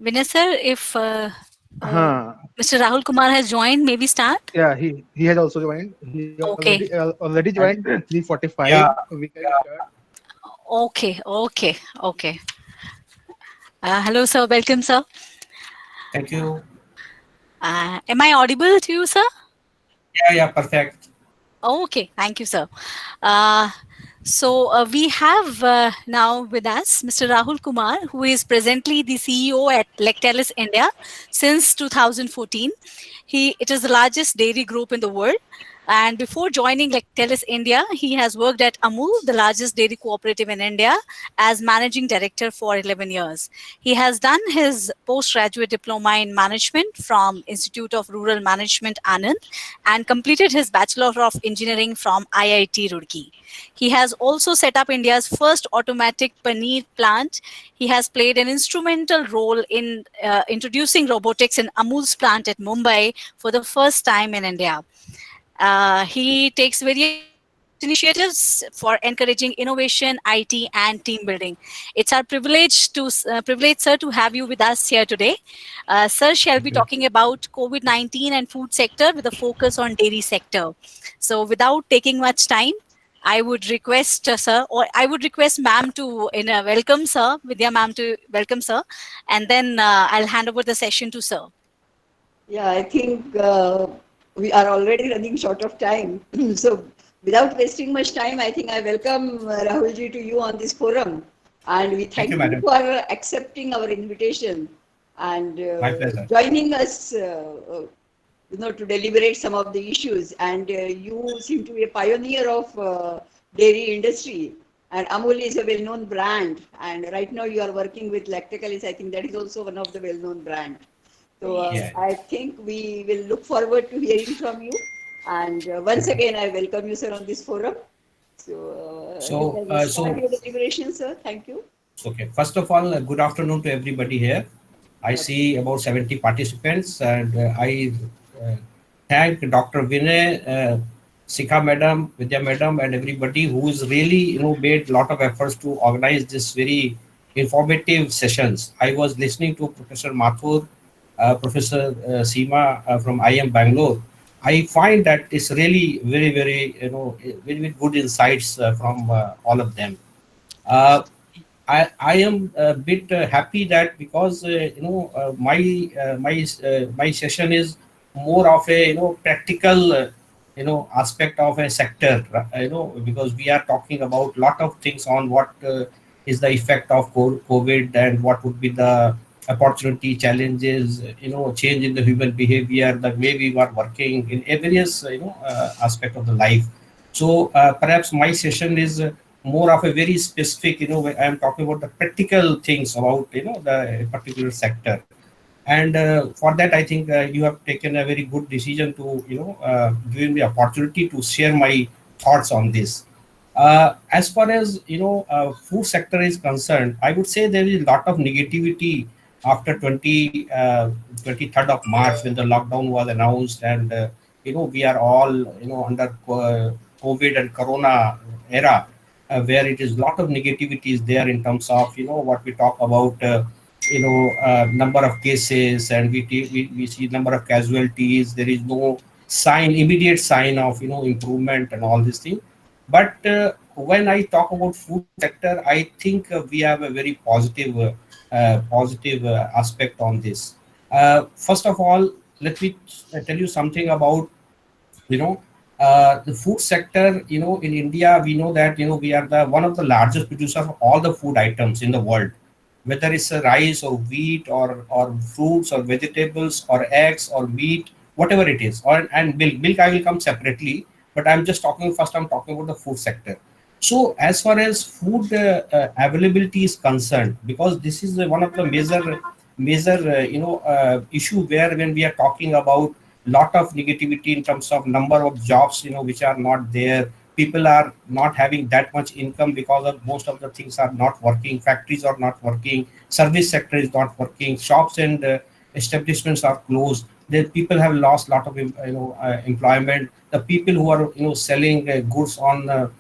Vinay sir, if Huh. Mr. Rahul Kumar has joined, maybe start. Yeah, he has also joined. He Okay, already joined And 3:45. yeah, We can yeah. start. okay. Hello, sir. Welcome, sir. Thank you. Am I audible to you, sir? Yeah, yeah, perfect. Okay, thank you, sir. Uh, we have now with us Mr. Rahul Kumar, who is presently the CEO at Lactalis India since 2014. It is the largest dairy group in the world. And before joining Lactalis India, he has worked at Amul, the largest dairy cooperative in India, as managing director for 11 years. He has done his postgraduate diploma in management from Institute of Rural Management, Anand, and completed his Bachelor of Engineering from IIT Roorkee. He has also set up India's first automatic paneer plant. He has played an instrumental role in introducing robotics in Amul's plant at Mumbai for the first time in India. He takes various initiatives for encouraging innovation, IT, and team building. It's our privilege, sir, to have you with us here today. Sir, shall be Thank you. talking about COVID-19 and food sector with a focus on dairy sector. So, without taking much time, I would request sir, or I would request ma'am to welcome sir, Vidya ma'am to welcome sir, and then I'll hand over the session to sir. Yeah, I think we are already running short of time. So, without wasting much time, I think I welcome Rahulji to you on this forum. And we Thank you, thank you madam. for accepting our invitation and My pleasure. joining us, to deliberate some of the issues. And you seem to be a pioneer of dairy industry. And Amul is a well-known brand. And right now you are working with Lactalis. I think that is also one of the well-known brand. So Yeah. I think we will look forward to hearing from you. And once Okay. again, I welcome you, sir, on this forum. So you So, can start so your deliberation, sir. Thank you. okay. First of all, good afternoon to everybody here. I Okay. see about 70 participants, and I uh, thank Dr. Vinay, Sikha Madam, Vidya Madam, and everybody who is really, made a lot of efforts to organize this very informative sessions. I was listening to Professor Mathur, Professor Seema from IM Bangalore. I find that it's really very, very, very, very good insights from all of them. Uh, I am a bit happy that because my session is more of a practical aspect of a sector, because we are talking about lot of things on what is the effect of COVID and what would be the opportunity, challenges, change in the human behavior, the way we are working in various aspect of the life. So perhaps my session is more of a very specific, when I am talking about the practical things about the particular sector. And for that, I think you have taken a very good decision to giving me opportunity to share my thoughts on this. As far as food sector is concerned, I would say there is a lot of negativity after 23rd of March, when the lockdown was announced, and we are all under COVID and Corona era, where it is lot of negativity is there in terms of what we talk about. Number of cases, and we see number of casualties. There is no immediate sign of improvement and all these things. But when I talk about food sector, I think we have a very positive aspect on this. First of all, let me tell you something about you know the food sector. In India, we know that we are the one of the largest producers of all the food items in the world, whether it's a rice or wheat or fruits or vegetables or eggs or meat, whatever it is, or and milk I will come separately, but I'm talking about the food sector. So as far as food availability is concerned, because this is one of the major issue, where when we are talking about lot of negativity in terms of number of jobs which are not there, people are not having that much income because of most of the things are not working, factories are not working, service sector is not working, shops and establishments are closed. The people have lost lot of employment. The people who are selling goods on the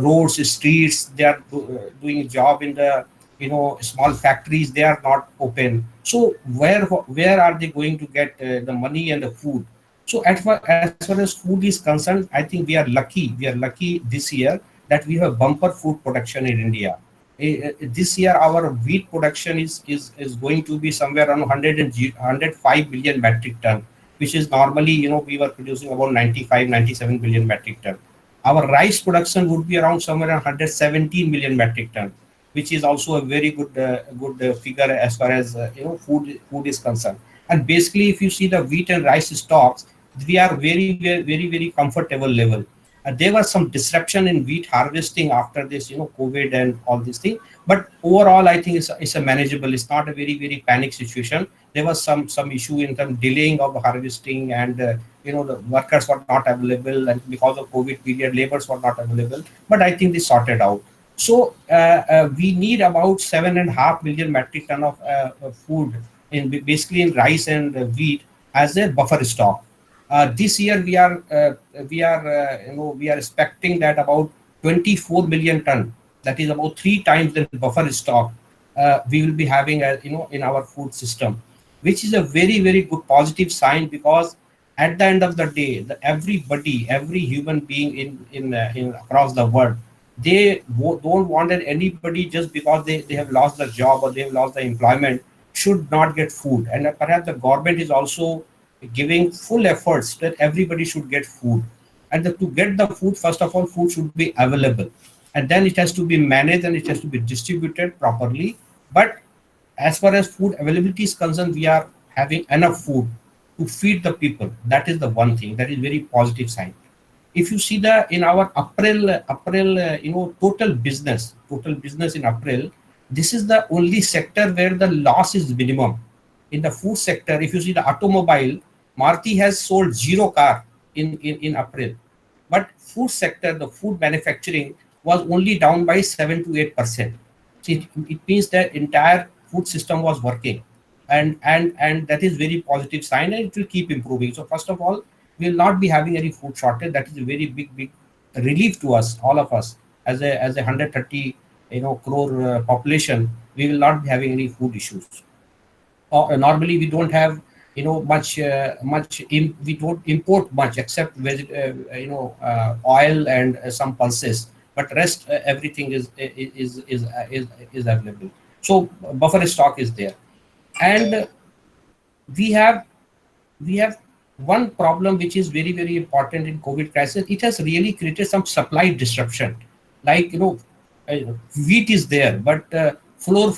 roads, streets, they are doing a job in the small factories, they are not open. So where are they going to get the money and the food? So as far as food is concerned, I think we are lucky this year that we have bumper food production in India. This year our wheat production is going to be somewhere around 105 billion metric ton, which is normally, we were producing about 97 billion metric ton. Our rice production would be around somewhere around 117 million metric ton, which is also a very good figure as far as food is concerned. And basically, if you see the wheat and rice stocks, we are very comfortable level. There was some disruption in wheat harvesting after this, COVID and all these things. But overall, I think it's a manageable. It's not a very panic situation. There was some issue in terms delaying of harvesting, and the workers were not available, and because of COVID period, laborers were not available. But I think they sorted out. So we need about 7.5 million metric ton of food basically in rice and wheat as a buffer stock. This year we are expecting that about 24 million ton, that is about 3 times the buffer stock we will be having in our food system, which is a very good positive sign, because at the end of the day, every human being in across the world, don't want that anybody, just because they have lost their job or they have lost their employment, should not get food. And perhaps the government is also giving full efforts that everybody should get food. And to get the food, first of all, food should be available, and then it has to be managed and it has to be distributed properly. But as far as food availability is concerned, we are having enough food to feed the people. That is the one thing that is very positive sign. If you see in our April total business in April, this is the only sector where the loss is minimum. In the food sector, if you see the automobile, Maruti has sold 0 car in April. But food sector, the food manufacturing was only down by 7 to 8%. So it means that entire food system was working, and that is very positive sign, and it will keep improving. So first of all, we will not be having any food shortage. That is a very big relief to us, all of us, as a 130 crore population. We will not be having any food issues. Normally we don't have much we don't import much except oil and some pulses, but rest everything is available. So buffer stock is there. And we have one problem which is very important in COVID crisis. It has really created some supply disruption. Like wheat is there, but flour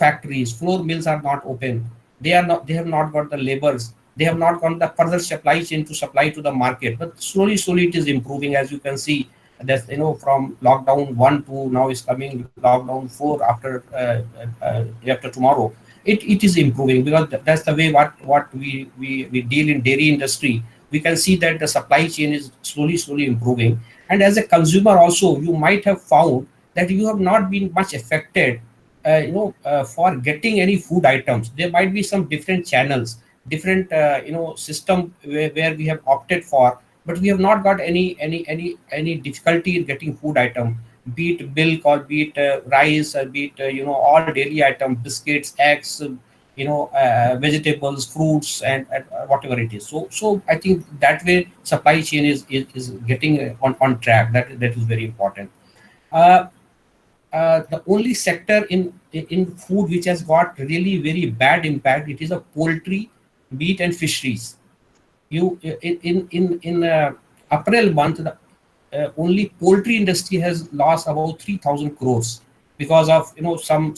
mills are not open. They have not got the labors. They have not got the further supply chain to supply to the market. But slowly it is improving. As you can see, that from lockdown 1 to now is coming lockdown 4 after tomorrow. It is improving, because that's the way what we deal in dairy industry. We can see that the supply chain is slowly improving. And as a consumer also, you might have found that you have not been much affected for getting any food items. There might be some different channels, different system where we have opted for, but we have not got any difficulty in getting food item, be it milk or be it rice, or be it all daily items, biscuits, eggs, vegetables, fruits, and whatever it is. So I think that way supply chain is getting on track. That is very important. The only sector in food which has got really very bad impact, it is a poultry, meat, and fisheries. In April month, the only poultry industry has lost about 3,000 crores because of some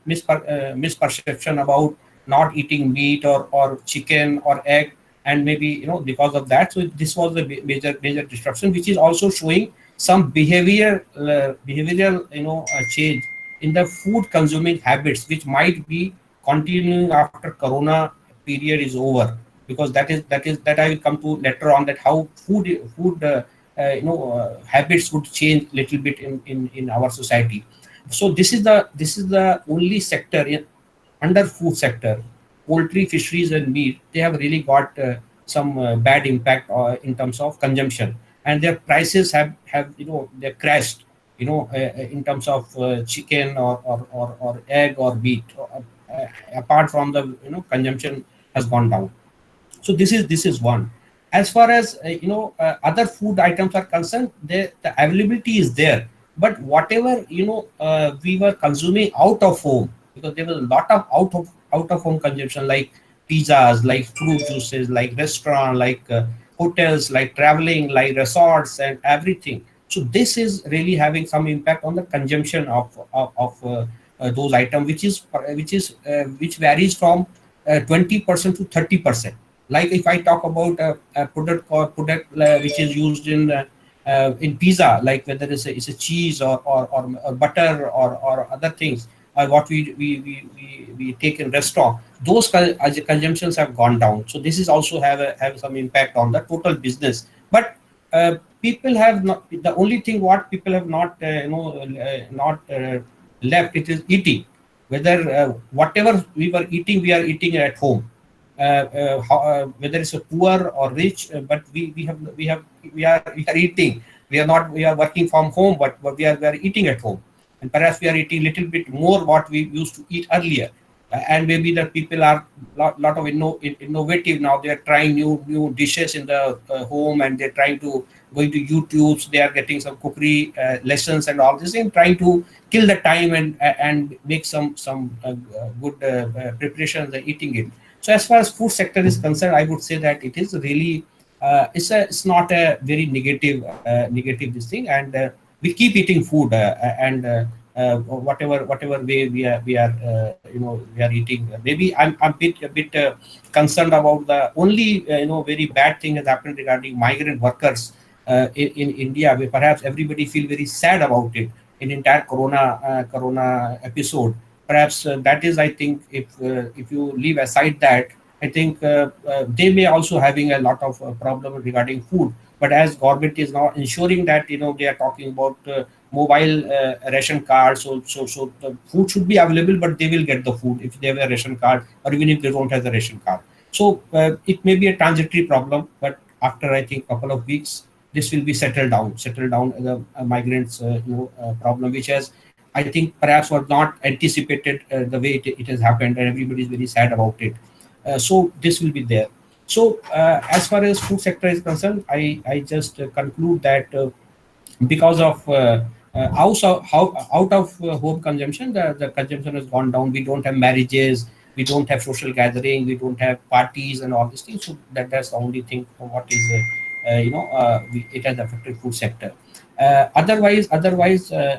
misperception about not eating meat or chicken or egg, and maybe because of that. So this was the major disruption, which is also showing some behavioral change in the food consuming habits, which might be continuing after Corona period is over, because that I will come to later on, that how food habits would change little bit in our society. So this is the only sector under food sector, poultry, fisheries, and meat. They have really got some bad impact in terms of consumption, and their prices have they crashed in terms of chicken or egg or meat. Apart from the consumption has gone down. So this is one. As far as other food items are concerned, the availability is there, but whatever we were consuming out of home, because there was a lot of out of home consumption, like pizzas, like fruit juices, like restaurant, like hotels, like traveling, like resorts and everything. So this is really having some impact on the consumption of those items, which varies from 20% to 30%. Like if I talk about a product which is used in pizza, like whether it's a cheese or butter or other things, what we take in restaurant, those consumptions have gone down. So this is also have some impact on the total business. But people have not, the only thing what people have not not left, it is eating. Whether whatever we were eating, we are eating at home. Whether it's a poor or rich, but we are eating. We are working from home, but we are eating at home, and perhaps we are eating little bit more what we used to eat earlier. And maybe the people are lot of innovative now. They are trying new dishes in the home, and they're trying to going to YouTube's. They are getting some cookery lessons and all this, and trying to kill the time and make some good preparations and eating it. So as far as food sector is concerned, I would say that it is really it's not a very negative this thing, and we keep eating food and whatever way we are eating. Maybe I'm a bit concerned about the only very bad thing has happened regarding migrant workers in India, where perhaps everybody feel very sad about it in entire corona episode. Perhaps that is, I think, if you leave aside that, I think they may also having a lot of problem regarding food. But as government is now ensuring that they are talking about mobile ration cards, so the food should be available, but they will get the food if they have a ration card, or even if they don't have the ration card. So it may be a transitory problem, but after I think couple of weeks, this will be settled down the migrants problem, which has, I think, perhaps was not anticipated the way it has happened, and everybody is very sad about it. So this will be there. So as far as food sector is concerned, I just conclude that because of out of home consumption, the consumption has gone down. We don't have marriages, we don't have social gathering, we don't have parties and all these things. So that's the only thing what is it has affected food sector. Otherwise,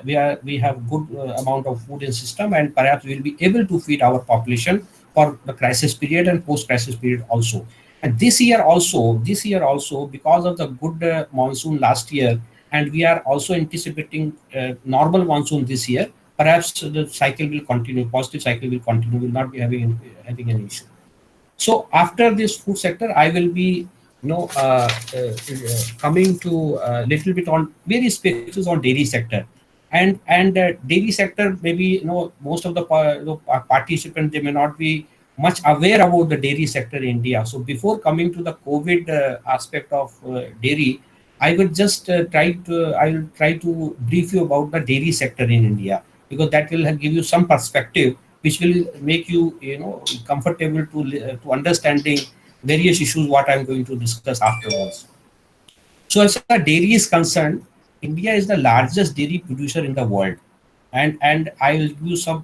we have good amount of food in system, and perhaps we will be able to feed our population for the crisis period and post-crisis period also. And this year also, because of the good monsoon last year, and we are also anticipating normal monsoon this year, perhaps the cycle will continue, positive cycle will continue, will not be having an issue. So after this food sector, I will be coming to a little bit on various spaces on dairy sector. And dairy sector, maybe most of the participants, they may not be much aware about the dairy sector in India. So before coming to the COVID aspect of dairy, I will try to brief you about the dairy sector in India, because that will give you some perspective, which will make you comfortable to understanding various issues what I'm going to discuss afterwards. So as far as dairy is concerned, India is the largest dairy producer in the world, and I will give you some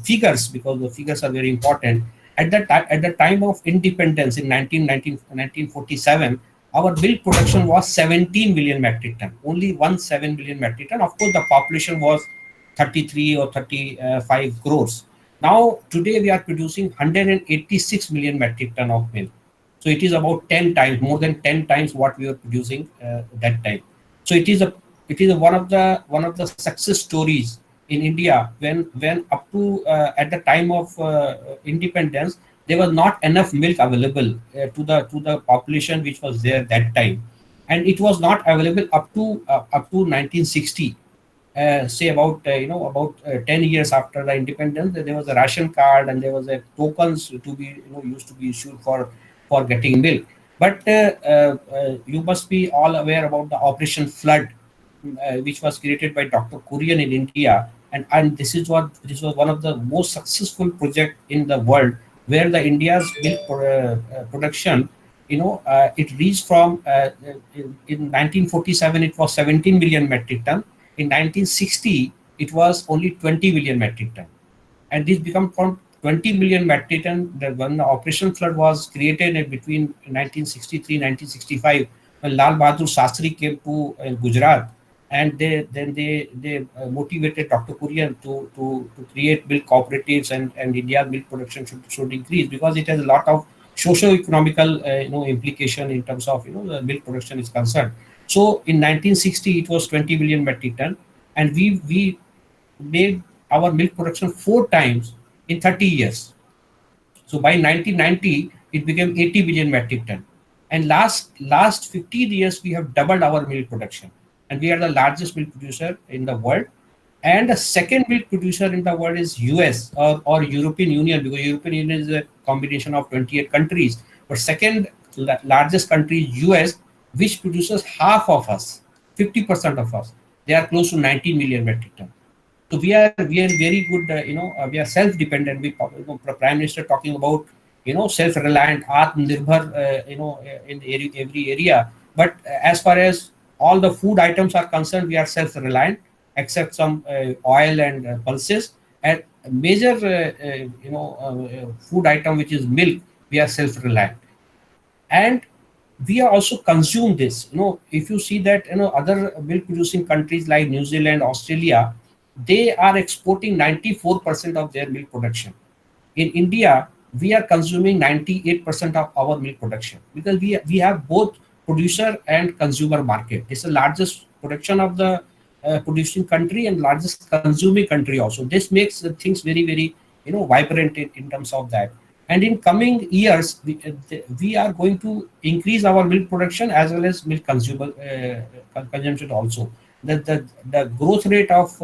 figures, because the figures are very important. At the time of independence in 1947, our milk production was 17 million metric ton, only 17 million metric ton. Of course, the population was 33 or 35 crores. Now, today we are producing 186 million metric ton of milk. So it is about 10 times, more than 10 times what we were producing that time. So it is one of the success stories in India, when up to at the time of independence, there was not enough milk available to the population which was there that time, and it was not available up to 1960. Say about 10 years after the independence, there was a ration card, and there was a tokens to be used to be issued for getting milk. But you must be all aware about the Operation Flood, which was created by Dr. Kurian in India, and this was one of the most successful project in the world, where the India's milk production, it reached from in 1947 it was 17 million metric ton. In 1960 it was only 20 million metric ton, and this become from 20 million metric ton. When the Operation Flood was created in between 1963 1965, when Lal Bahadur Shastri came to Gujarat, and they motivated Dr. Kurian to create milk cooperatives, and India's milk production should increase, because it has a lot of socio-economical implication in terms of the milk production is concerned. So in 1960 it was 20 million metric ton, and we made our milk production 4 times in 30 years. So by 1990 it became 80 million metric ton, and last 15 years we have doubled our milk production, and we are the largest milk producer in the world. And the second milk producer in the world is US or European Union, because European Union is a combination of 28 countries. But second largest country is US, which produces half of us, 50% of us. They are close to 19 million metric ton. So we are very good. We are self-dependent. Prime Minister talking about self-reliant, Atmanirbhar, in every area. But as far as all the food items are concerned, we are self-reliant, except some oil and pulses. And major food item, which is milk, we are self-reliant. And we are also consume this. If you see that other milk producing countries like New Zealand, Australia, they are exporting 94% of their milk production. In India, we are consuming 98% of our milk production, because we have both producer and consumer market. It's the largest production of the producing country and largest consuming country also. This makes things very, very vibrant in terms of that. And in coming years, we are going to increase our milk production as well as milk consumption also. The growth rate of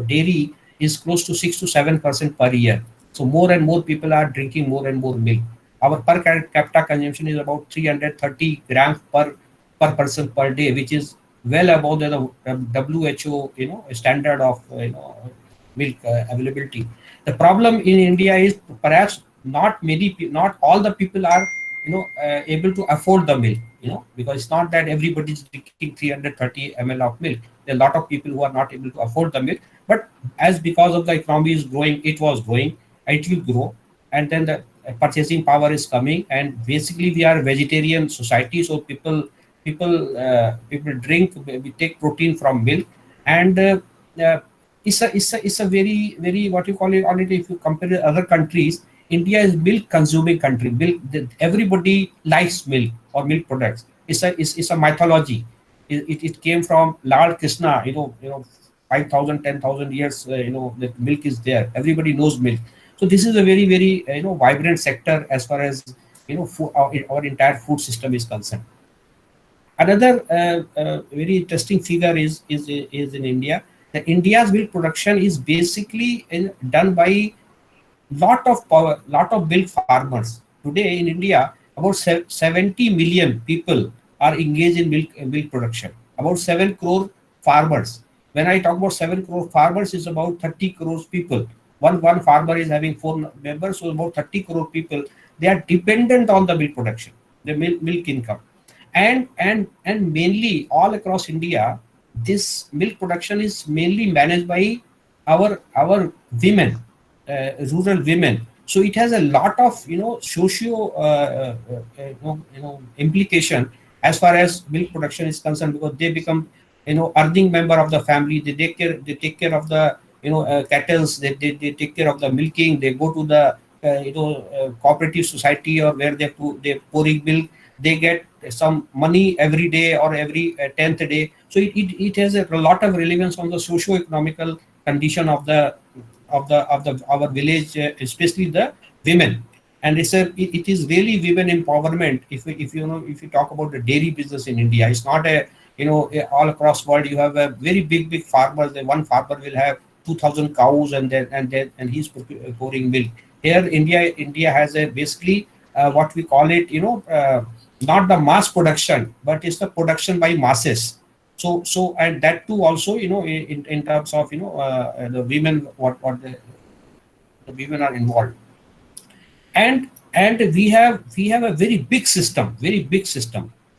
dairy is close to 6 to 7% per year. So more and more people are drinking more and more milk. Our per capita consumption is about 330 grams per person per day, which is well above the WHO standard of milk availability. The problem in India is perhaps not all the people are able to afford the milk, because it's not that everybody is drinking 330 ml of milk. There are a lot of people who are not able to afford the milk, but because of the economy is growing, it was growing, it will grow, and then the purchasing power is coming, and basically we are a vegetarian society, so people drink, we take protein from milk, and it's a very, very, what you call it, already if you compare with other countries, India is milk consuming country. Everybody likes milk or milk products. It's a mythology. It came from Lord Krishna, 5,000, 10,000 years, that milk is there. Everybody knows milk. So this is a very, very, vibrant sector as far as, our entire food system is concerned. Another very interesting figure is in India. The India's milk production is basically done by lot of milk farmers. Today in India, about 70 million people are engaged in milk production. About 7 crore farmers. When I talk about 7 crore farmers, it's about 30 crores people. One farmer is having 4 members, so about 30 crore people. They are dependent on the milk production, the milk income, and mainly all across India, this milk production is mainly managed by our women. Rural women. So it has a lot of socio implication as far as milk production is concerned, because they become earning member of the family. They take care of the cattle. They take care of the milking. They go to the cooperative society, or where they're pouring milk. They get some money every day or every 10th day. So it has a lot of relevance on the socio-economical condition of our village, especially the women. And it is really women empowerment. If you talk about the dairy business in India, it's not all across world you have a very big farmers. One farmer will have 2,000 cows, and he's pouring milk. Here India has a basically what we call it, not the mass production, but it's the production by masses. So and that too also, in terms of, the women, what the women are involved. And we have a very big system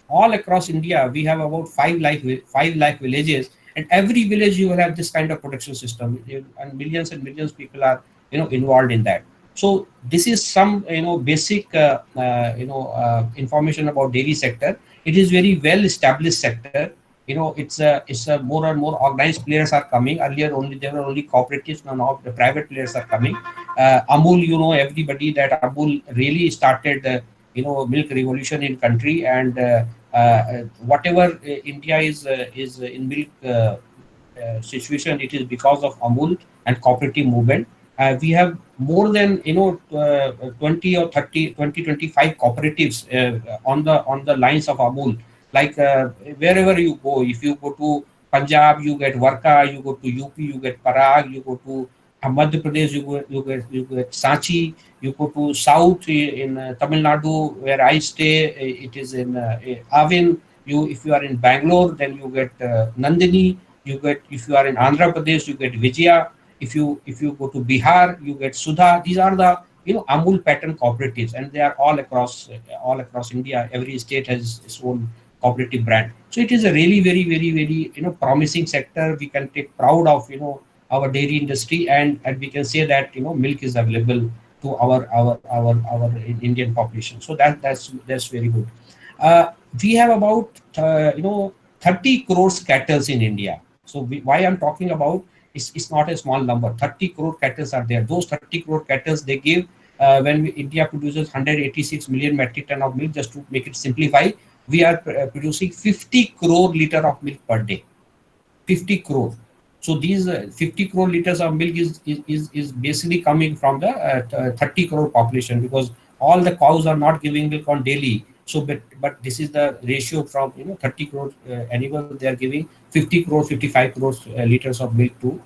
all across India. We have about 5 lakh villages, and every village you will have this kind of protection system, and millions people are, involved in that. So this is some, basic information about dairy sector. It is very well established sector. It's a more and more organized players are coming. Earlier only there were only cooperatives. Now the private players are coming. Amul, everybody that Amul really started the, milk revolution in country. And whatever India is in milk situation, it is because of Amul and cooperative movement. We have more than, 20 or 30, 20, 25 cooperatives on the lines of Amul. Like wherever you go, if you go to Punjab, you get Warka; you go to UP, you get Parag; you go to Madhya Pradesh, you get Sanchi; you go to South in Tamil Nadu, where I stay, it is in Avin. If you are in Bangalore, then you get Nandini. If you are in Andhra Pradesh, you get Vijaya. If you go to Bihar, you get Sudha. These are the, Amul pattern cooperatives, and they are all across India. Every state has its own cooperative brand. So it is a really very promising sector. We can take proud of, our dairy industry, and we can say that, milk is available to our Indian population. So that's very good. We have about 30 crores cattle in India. So why I'm talking about, it's not a small number. 30 crore cattle are there. Those 30 crore cattle, they give, when India produces 186 million metric ton of milk. Just to make it simplify, we are producing 50 crore liter of milk per day. 50 crore. So these 50 crore liters of milk is basically coming from the 30 crore population, because all the cows are not giving milk on daily. So but this is the ratio from 30 crore animals. They are giving 50 crore, 55 crore liters of milk to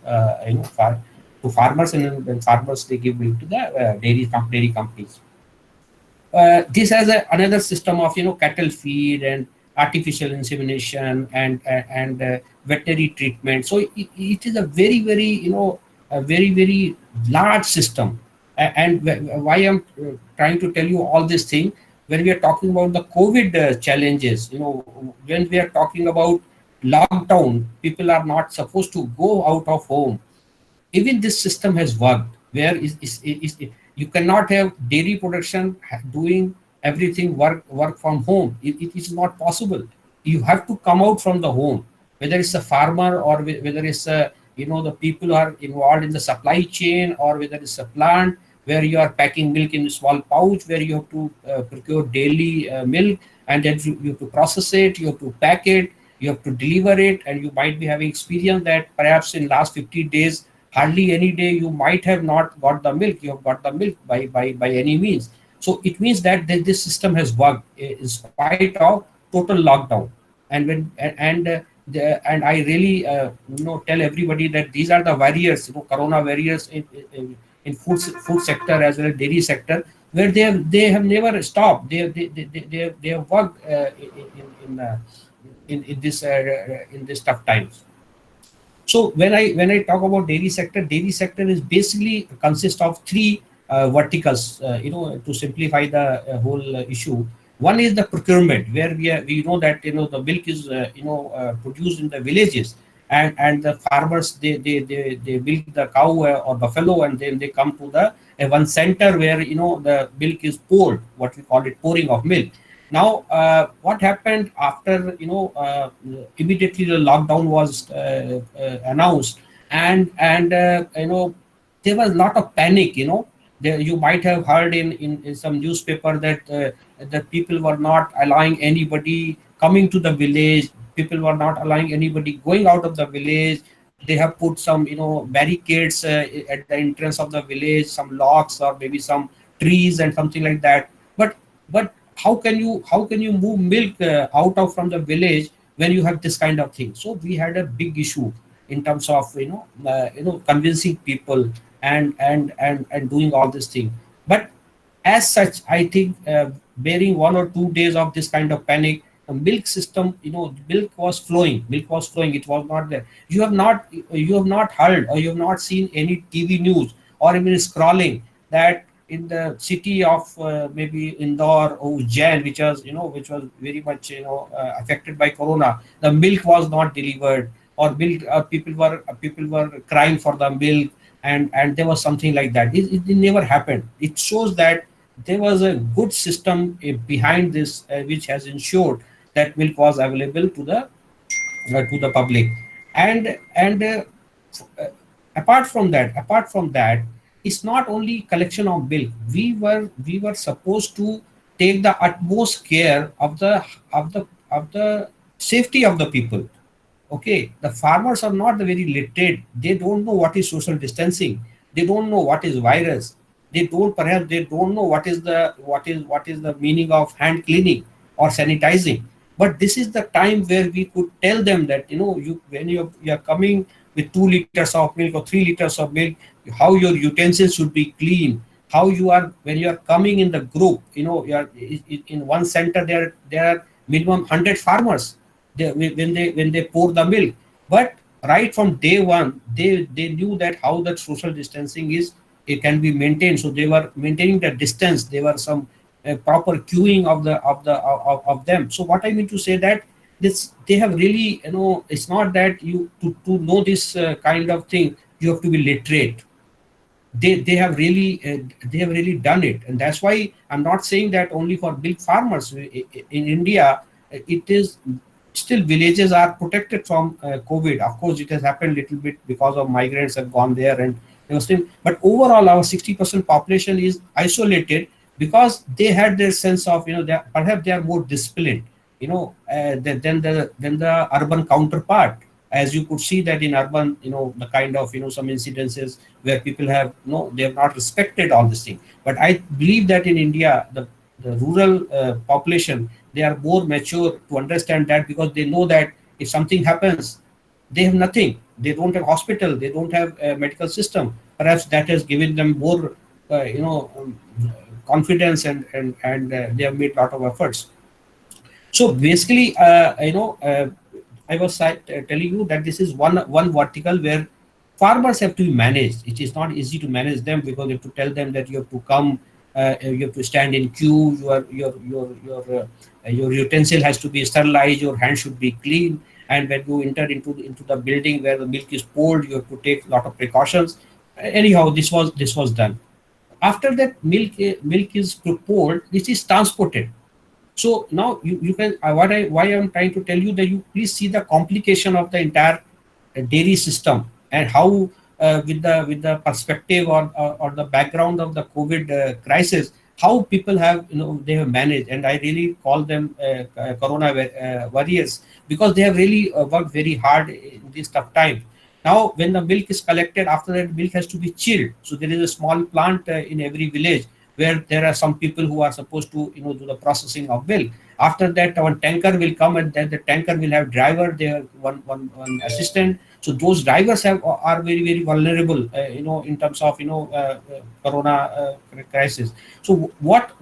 to farmers, and then farmers, they give milk to the dairy companies. This has another system of cattle feed and artificial insemination and veterinary treatment. So it is a very large system. And why I'm trying to tell you all this thing, when we are talking about the COVID challenges, when we are talking about lockdown, people are not supposed to go out of home. Even this system has worked, where you cannot have dairy production doing everything work from home. It is not possible. You have to come out from the home, whether it's a farmer or whether it's the people who are involved in the supply chain, or whether it's a plant where you are packing milk in a small pouch, where you have to procure daily milk, and then you have to process it, you have to pack it, you have to deliver it, and you might be having experience that perhaps in last 50 days, hardly any day you might have not got the milk. You have got the milk by any means. So it means that this system has worked in spite of total lockdown. And I really tell everybody that these are the warriors, corona warriors in food sector as well as dairy sector, where they have never stopped. They have worked in this tough times. So when I talk about dairy sector is basically consists of three verticals. To simplify the whole issue, one is the procurement, where we know that the milk is produced in the villages, and the farmers, they milk the cow or buffalo, and then they come to the one center where the milk is poured, what we call it, pouring of milk. Now, what happened after immediately the lockdown was announced, and there was a lot of panic. You might have heard in some newspaper that people were not allowing anybody coming to the village. People were not allowing anybody going out of the village. They have put some barricades at the entrance of the village, some locks or maybe some trees and something like that. But how can you move milk out of from the village when you have this kind of thing? So we had a big issue in terms of convincing people and doing all this thing. But as such, I think bearing 1 or 2 days of this kind of panic, milk system, milk was flowing. Milk was flowing. It was not there. You have not heard, or you have not seen any TV news or even scrolling that in the city of maybe Indore or Ujjain, which was very much affected by corona, the milk was not delivered, or milk, people were crying for the milk, and there was something like that. It never happened. It shows that there was a good system behind this, which has ensured that milk was available to the public. And uh, apart from that, it's not only collection of milk. We were supposed to take the utmost care of the safety of the people. Okay, the farmers are not the very literate. They don't know what is social distancing. They don't know what is virus. They don't know what is the meaning of hand cleaning or sanitizing. But this is the time where we could tell them that, when you're coming with 2 liters of milk or 3 liters of milk, how your utensils should be clean. How you are when you are coming in the group. You are in one center. There are minimum 100 farmers. When they pour the milk, but right from day one, they knew that how that social distancing is, it can be maintained. So they were maintaining the distance. There were some proper queuing of them. So what I mean to say that this, they have really, it's not that you to know this kind of thing you have to be literate. They have really done it, and that's why I'm not saying that only for big farmers. In India, it is still villages are protected from COVID. Of course, it has happened a little bit because of migrants have gone there, and still, but overall our 60% population is isolated because they had their sense of, perhaps they are more disciplined, than the urban counterpart. As you could see that in urban, the kind of, some incidences where people have, they have not respected all this thing. But I believe that in India, the rural population, they are more mature to understand that, because they know that if something happens, they have nothing. They don't have hospital. They don't have a medical system. Perhaps that has given them more, confidence, and they have made a lot of efforts. So basically, I was telling you that this is one vertical where farmers have to be managed. It is not easy to manage them, because you have to tell them that you have to come, you have to stand in queue. Your utensil has to be sterilized. Your hands should be clean. And when you enter into the building where the milk is poured, you have to take a lot of precautions. Anyhow, this was done. After that, milk is poured. This is transported. So now you can, why I'm trying to tell you that you please see the complication of the entire dairy system, and how with the perspective or the background of the COVID crisis, how people have, they have managed. And I really call them corona warriors, because they have really worked very hard in this tough time. Now when the milk is collected, after that milk has to be chilled. So there is a small plant in every village where there are some people who are supposed to, do the processing of milk. After that, one tanker will come, and then the tanker will have driver, they have one assistant. So those drivers are very, very vulnerable, in terms of, corona crisis. So what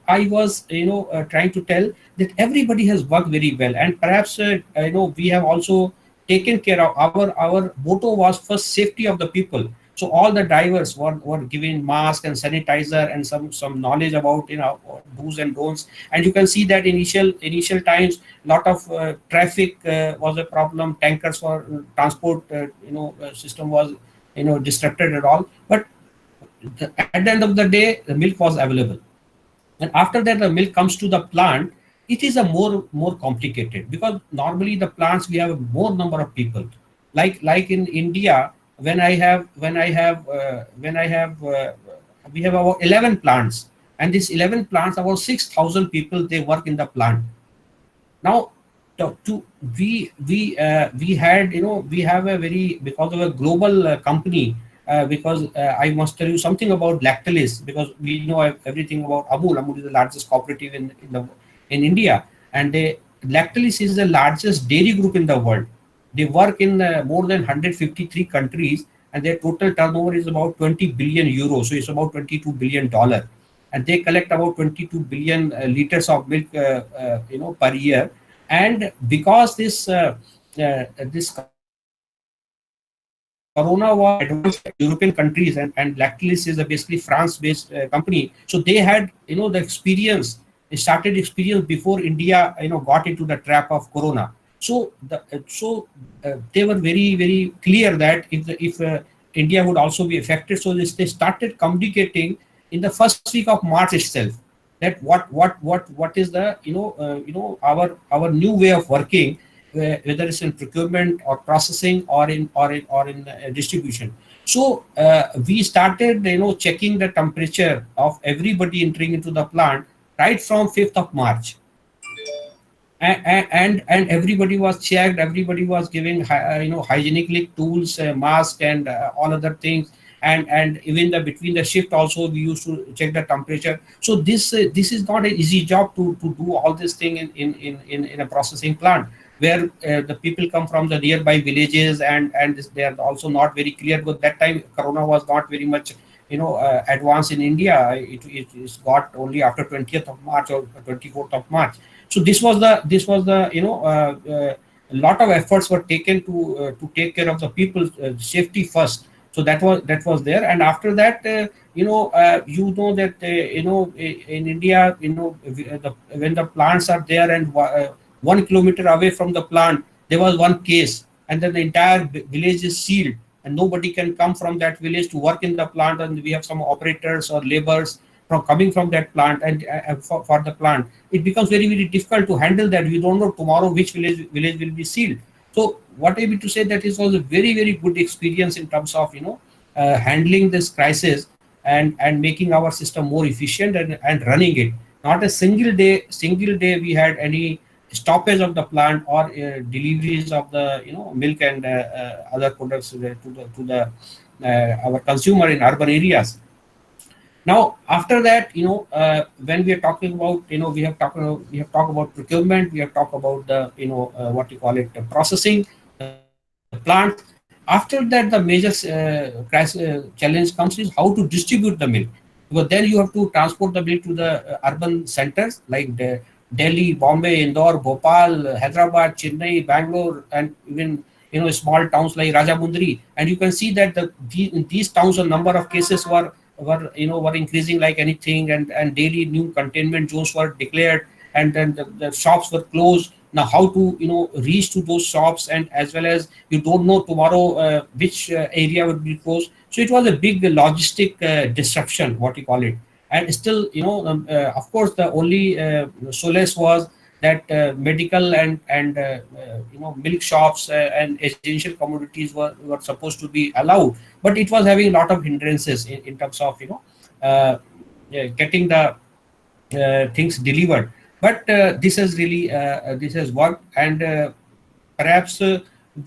I was, trying to tell, that everybody has worked very well, and perhaps, we have also taken care of our motto was first safety of the people. So all the drivers were given mask and sanitizer and some knowledge about, do's and don'ts. And you can see that initial times, lot of traffic was a problem. Tankers for transport, system was, disrupted at all. But at the end of the day, the milk was available. And after that, the milk comes to the plant. It is a more complicated, because normally the plants, we have a more number of people. Like in India, we have about 11 plants, and these 11 plants, about 6,000 people, they work in the plant. Now, we had, we have a very, because of a global company, because I must tell you something about Lactalis, because we know everything about Amul. Amul is the largest cooperative in India, and Lactalis is the largest dairy group in the world. They work in more than 153 countries, and their total turnover is about 20 billion euros. So it's about $22 billion, and they collect about 22 billion liters of milk, per year. And because this Corona was advanced European countries, and Lactalis is a basically France-based company. So they had, the experience, they started experience before India, got into the trap of Corona. So they were very, very clear that if India would also be affected, so they started communicating in the first week of March itself, that what is the our new way of working, whether it's in procurement or processing or in distribution. So we started checking the temperature of everybody entering into the plant right from 5th of March. And everybody was checked, everybody was giving hygienic tools, mask, and all other things. And even between the shift also we used to check the temperature. So this is not an easy job to do all this thing in a processing plant, where the people come from the nearby villages, and they are also not very clear, because that time Corona was not very much advanced in India. It got only after 20th of March or 24th of March. So this was the a lot of efforts were taken to take care of the people's safety first. So that was there. And after that, that in India, when the plants are there, and 1 kilometer away from the plant there was one case, and then the entire village is sealed, and nobody can come from that village to work in the plant, and we have some operators or laborers coming from that plant, and for the plant, it becomes very, very difficult to handle that. We don't know tomorrow which village will be sealed. So what I mean to say, that it was a very, very good experience in terms of handling this crisis and making our system more efficient and running it. Not a single day we had any stoppage of the plant or deliveries of the milk and other products to the our consumer in urban areas. Now, after that, when we are talking about, we have talked about procurement, we have talked about the, what you call it, processing, the plant. After that, the major challenge comes is how to distribute the milk, because then you have to transport the milk to the urban centers like Delhi, Bombay, Indore, Bhopal, Hyderabad, Chennai, Bangalore, and even small towns like Rajamundry. And you can see that in these towns, the number of cases were increasing like anything, and daily new containment zones were declared, and then the shops were closed. Now how to reach to those shops, and as well as you don't know tomorrow which area will be closed. So it was a big logistic disruption, what you call it. And still, of course, the only solace was that medical and milk shops and essential commodities were supposed to be allowed, but it was having a lot of hindrances in terms of getting the things delivered. But this has really this has worked, and perhaps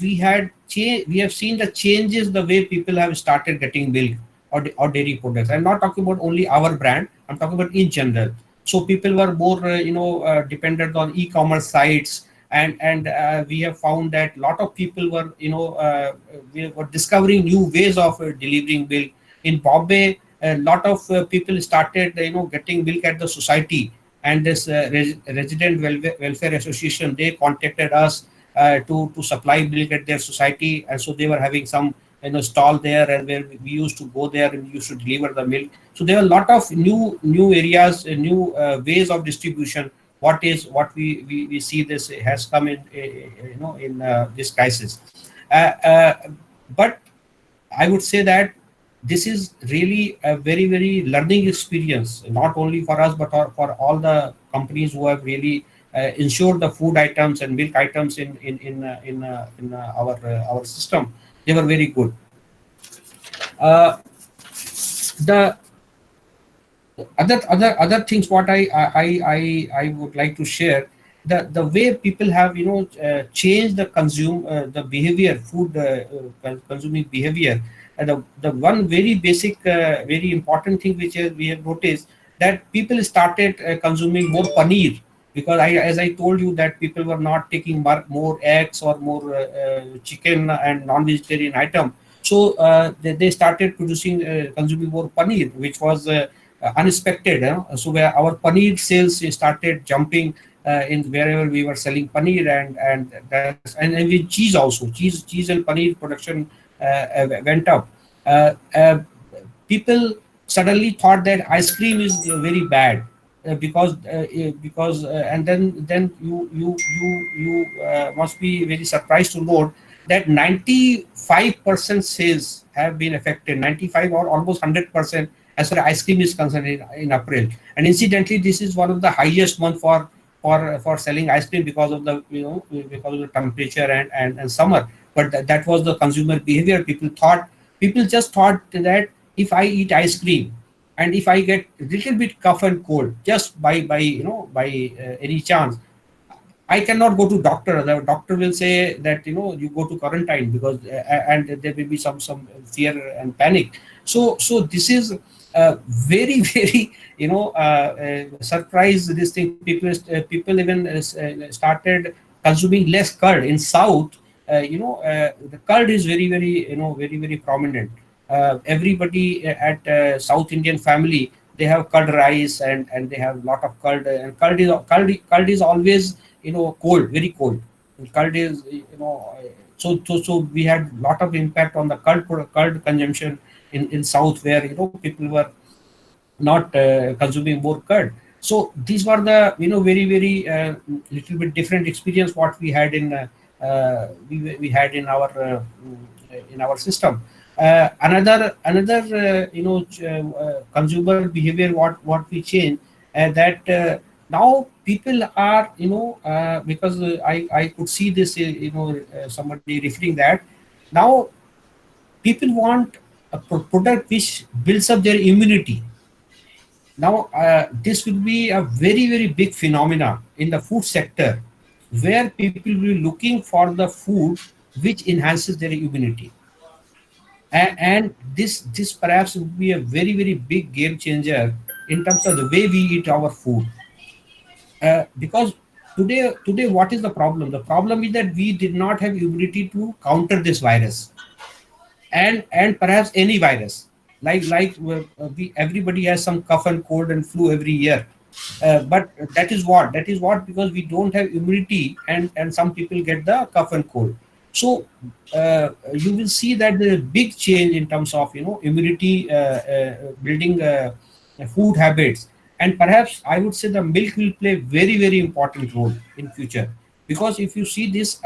we have seen the changes, the way people have started getting milk or dairy products. I'm not talking about only our brand, I'm talking about in general. So people were more dependent on e-commerce sites, and we have found that a lot of people were we were discovering new ways of delivering milk. In Bombay, a lot of people started getting milk at the society, and this resident welfare association, they contacted us to supply milk at their society. And so they were having some stall there, and where we used to go there and we used to deliver the milk. So there are a lot of new areas, new ways of distribution. What we see, this has come in in this crisis. But I would say that this is really a very, very learning experience, not only for us, but for all the companies who have really ensured the food items and milk items in our system. They were very good. The other things what I would like to share, the way people have changed the behavior, food consuming behavior. And the one very basic, very important thing which we have noticed, that people started consuming more paneer, because as I told you, that people were not taking more eggs or more chicken and non-vegetarian item. So they started consuming more paneer, which was unexpected. So where our paneer sales started jumping, in wherever we were selling paneer, and with cheese also. Cheese and paneer production went up. Uh, uh, People suddenly thought that ice cream is very bad, because and then you must be very surprised to note that 95% sales have been affected, 95 or almost 100% as far as ice cream is concerned in April. And incidentally, this is one of the highest month for selling ice cream because of the, because of the temperature and summer. But that was the consumer behavior. People just thought that if I eat ice cream and if I get a little bit cough and cold just by any chance, I cannot go to doctor. The doctor will say that you go to quarantine, because and there will be some fear and panic. So this is very very surprise. This thing, people even started consuming less curd in South. The curd is very prominent. Everybody at South Indian family, they have curd rice, and they have lot of curd, and curd is always cold, very cold. And curd is so we had lot of impact on the curd consumption in South, where people were not consuming more curd. So these were the very little bit different experience what we had we had in our system. Another consumer behavior what we change, that now people are because I could see this somebody referring that now people want a product which builds up their immunity. Now this will be a very big phenomena in the food sector, where people will be looking for the food which enhances their immunity. And this perhaps would be a very big game changer in terms of the way we eat our food. Because today what is the problem? The problem is that we did not have immunity to counter this virus, and perhaps any virus, like everybody has some cough and cold and flu every year. But that is what because we don't have immunity, and some people get the cough and cold. So you will see that there is a big change in terms of immunity building food habits. And perhaps I would say the milk will play very important role in future, because if you see this,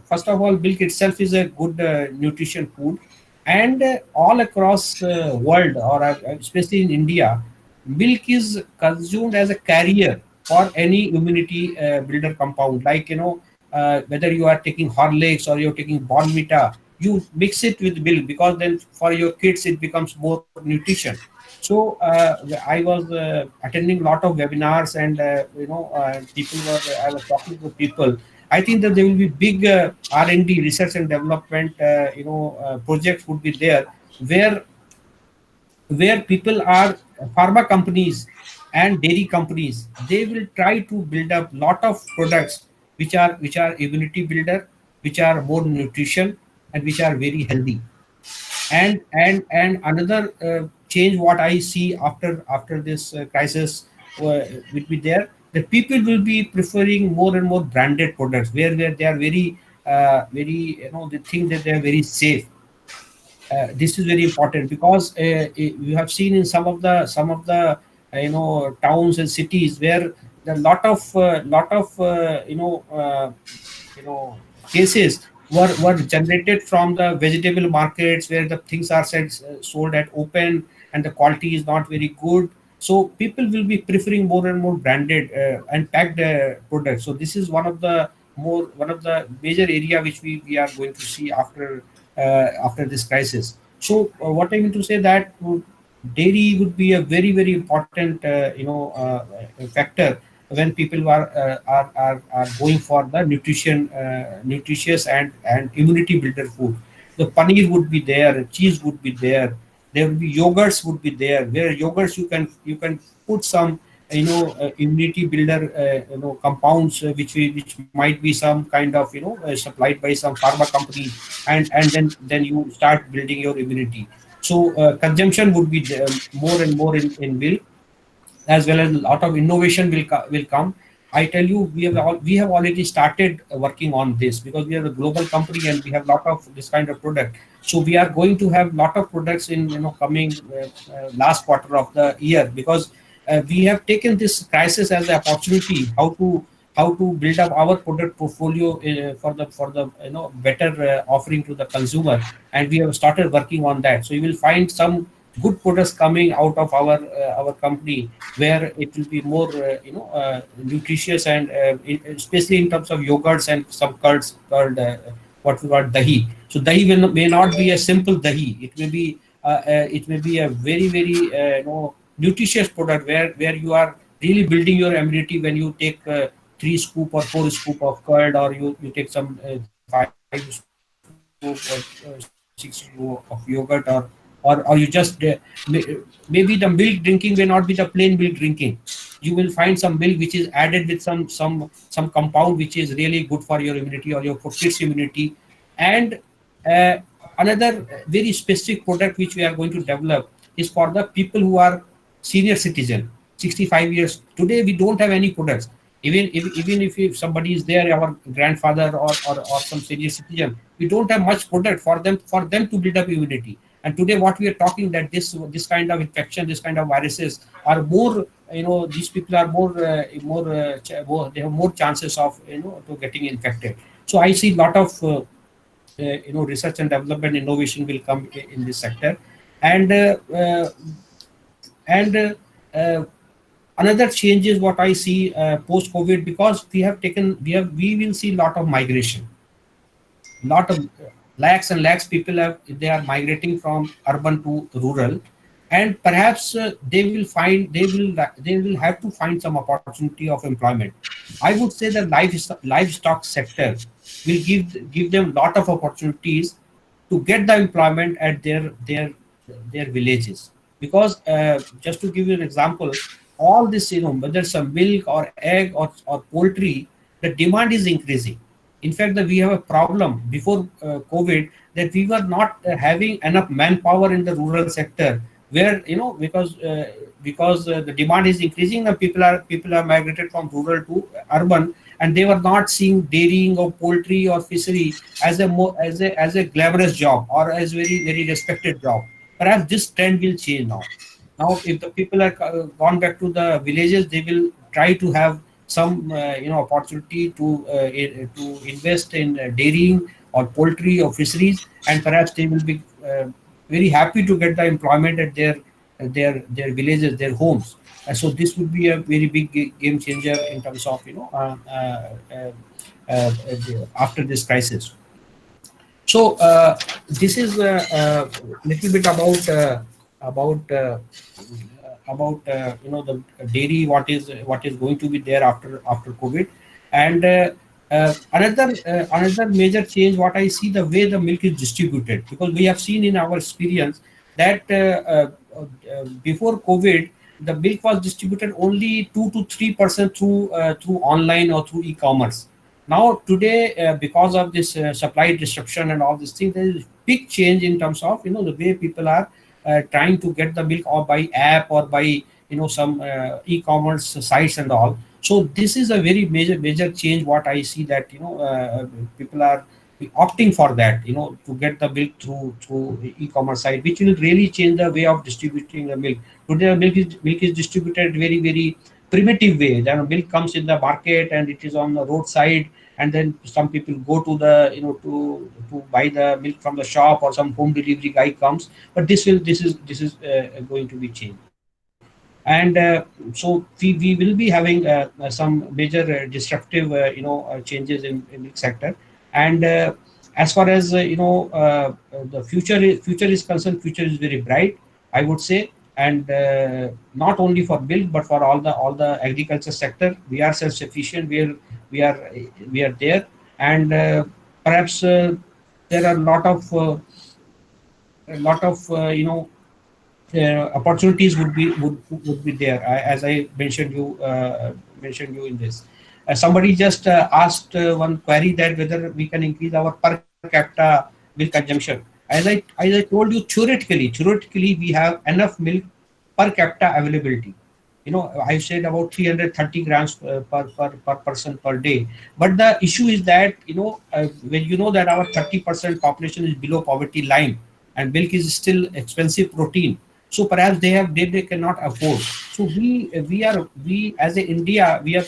first of all, milk itself is a good nutrition food, and all across world, or especially in India, milk is consumed as a carrier for any immunity builder compound, like whether you are taking Horlicks or you're taking Bonvita, you mix it with milk, because then for your kids it becomes more nutrition. So I was attending a lot of webinars, and I was talking to people. I think that there will be big R&D, research and development projects would be there, where people are pharma companies and dairy companies. They will try to build up lot of products which are immunity builder, which are more nutrition, and which are very healthy. And another change what I see after this crisis will be there, the people will be preferring more and more branded products, where they are very they think that they are very safe. This is very important, because you have seen in some of the towns and cities, where the lot of cases were generated from the vegetable markets, where the things are sold at open, and the quality is not very good. So people will be preferring more and more branded and packed products. So this is one of the major area which we are going to see after this crisis. So what I mean to say that dairy would be a very important factor when people are going for the nutritious and immunity builder food. The paneer would be there, cheese would be there. There will be yogurts would be there, where yogurts you can put some immunity builder compounds which might be some kind of supplied by some pharma company, and then you start building your immunity. So consumption would be more and more in milk, as well as a lot of innovation will come. I tell you, we have already started working on this because we are a global company and we have lot of this kind of product. So we are going to have lot of products in coming last quarter of the year, because we have taken this crisis as an opportunity how to build up our product portfolio for the better offering to the consumer, and we have started working on that. So you will find some good products coming out of our company, where it will be more nutritious, and especially in terms of yogurts and some curds called what we call dahi. So dahi may not be a simple dahi. It may be a very very nutritious product, where you are really building your immunity when you take 3 scoop or 4 scoop of curd, or you take some 5 scoop or 6 scoop of yogurt, or you just maybe the milk drinking may not be the plain milk drinking. You will find some milk which is added with some compound which is really good for your immunity or your kids immunity. And uh, another very specific product which we are going to develop is for the people who are senior citizen, 65 years. Today we don't have any products. Even if somebody is there, our grandfather or some senior citizen, we don't have much product for them to build up immunity. And today what we are talking, that this kind of infection, this kind of viruses are more, these people are they have more chances of to getting infected. So I see lot of research and development innovation will come in this sector. And and another change is what I see post COVID, because we will see lot of migration. Lot of lakhs and lakhs people they are migrating from urban to rural, and perhaps they will have to find some opportunity of employment. I would say the livestock sector will give them lot of opportunities to get the employment at their villages. Because just to give you an example, all this, whether some milk or egg or poultry, the demand is increasing. In fact, that we have a problem before COVID, that we were not having enough manpower in the rural sector, where because the demand is increasing, and people are migrated from rural to urban, and they were not seeing dairying or poultry or fishery as a glamorous job or as very very respected job. Perhaps this trend will change now. Now, if the people are gone back to the villages, they will try to have some opportunity to invest in dairying or poultry or fisheries, and perhaps they will be very happy to get the employment at their villages, their homes. So this would be a very big game changer in terms of after this crisis. So this is a little bit about the dairy, what is going to be there after COVID. And another major change what I see, the way the milk is distributed, because we have seen in our experience that before COVID the milk was distributed only 2 to 3% through online or through e-commerce. Now today, because of this supply disruption and all these things, there is big change in terms of the way people are trying to get the milk, or by app or by some e-commerce sites and all. So this is a very major change what I see, that people are opting for that, to get the milk through e-commerce site, which will really change the way of distributing the milk. Today milk is distributed very very primitive way. Then milk comes in the market and it is on the roadside, and then some people go to the to buy the milk from the shop, or some home delivery guy comes. But this is going to be changed. And so we will be having some major disruptive changes in milk sector. And as far as the future is concerned, future is very bright, I would say. And not only for milk, but for all the agriculture sector, we are self-sufficient. We are there. And perhaps there are a lot of opportunities would be there, as I mentioned you in this. Somebody just asked one query, that whether we can increase our per capita milk consumption. As I told you, theoretically we have enough milk per capita availability. I said about 330 grams per person per day. But the issue is that, when you know that our 30% population is below poverty line, and milk is still expensive protein, so perhaps they cannot afford. So we as a India, we are,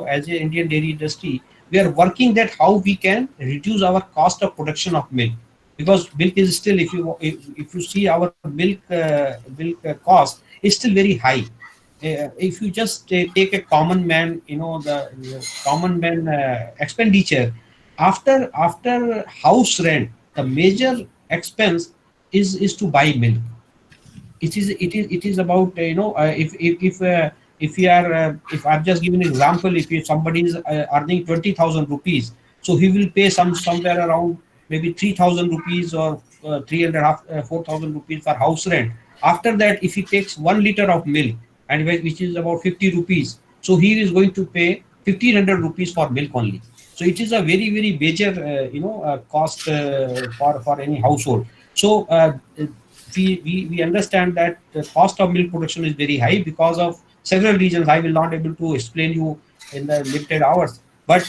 as a Indian dairy industry, we are working that how we can reduce our cost of production of milk, because milk is still, if you see our milk cost is still very high. If you just take a common man, the common man expenditure after house rent, the major expense is to buy milk. It is about, if you are, if I'm just giving an example, if somebody is earning 20,000 rupees, so he will pay somewhere around maybe 3,000 rupees, or 4,000 rupees for house rent. After that, if he takes 1 liter of milk, and which is about 50 rupees, so he is going to pay 1,500 rupees for milk only. So it is a very, very major cost for any household. So we understand that the cost of milk production is very high because of several reasons. I will not able to explain you in the limited hours, but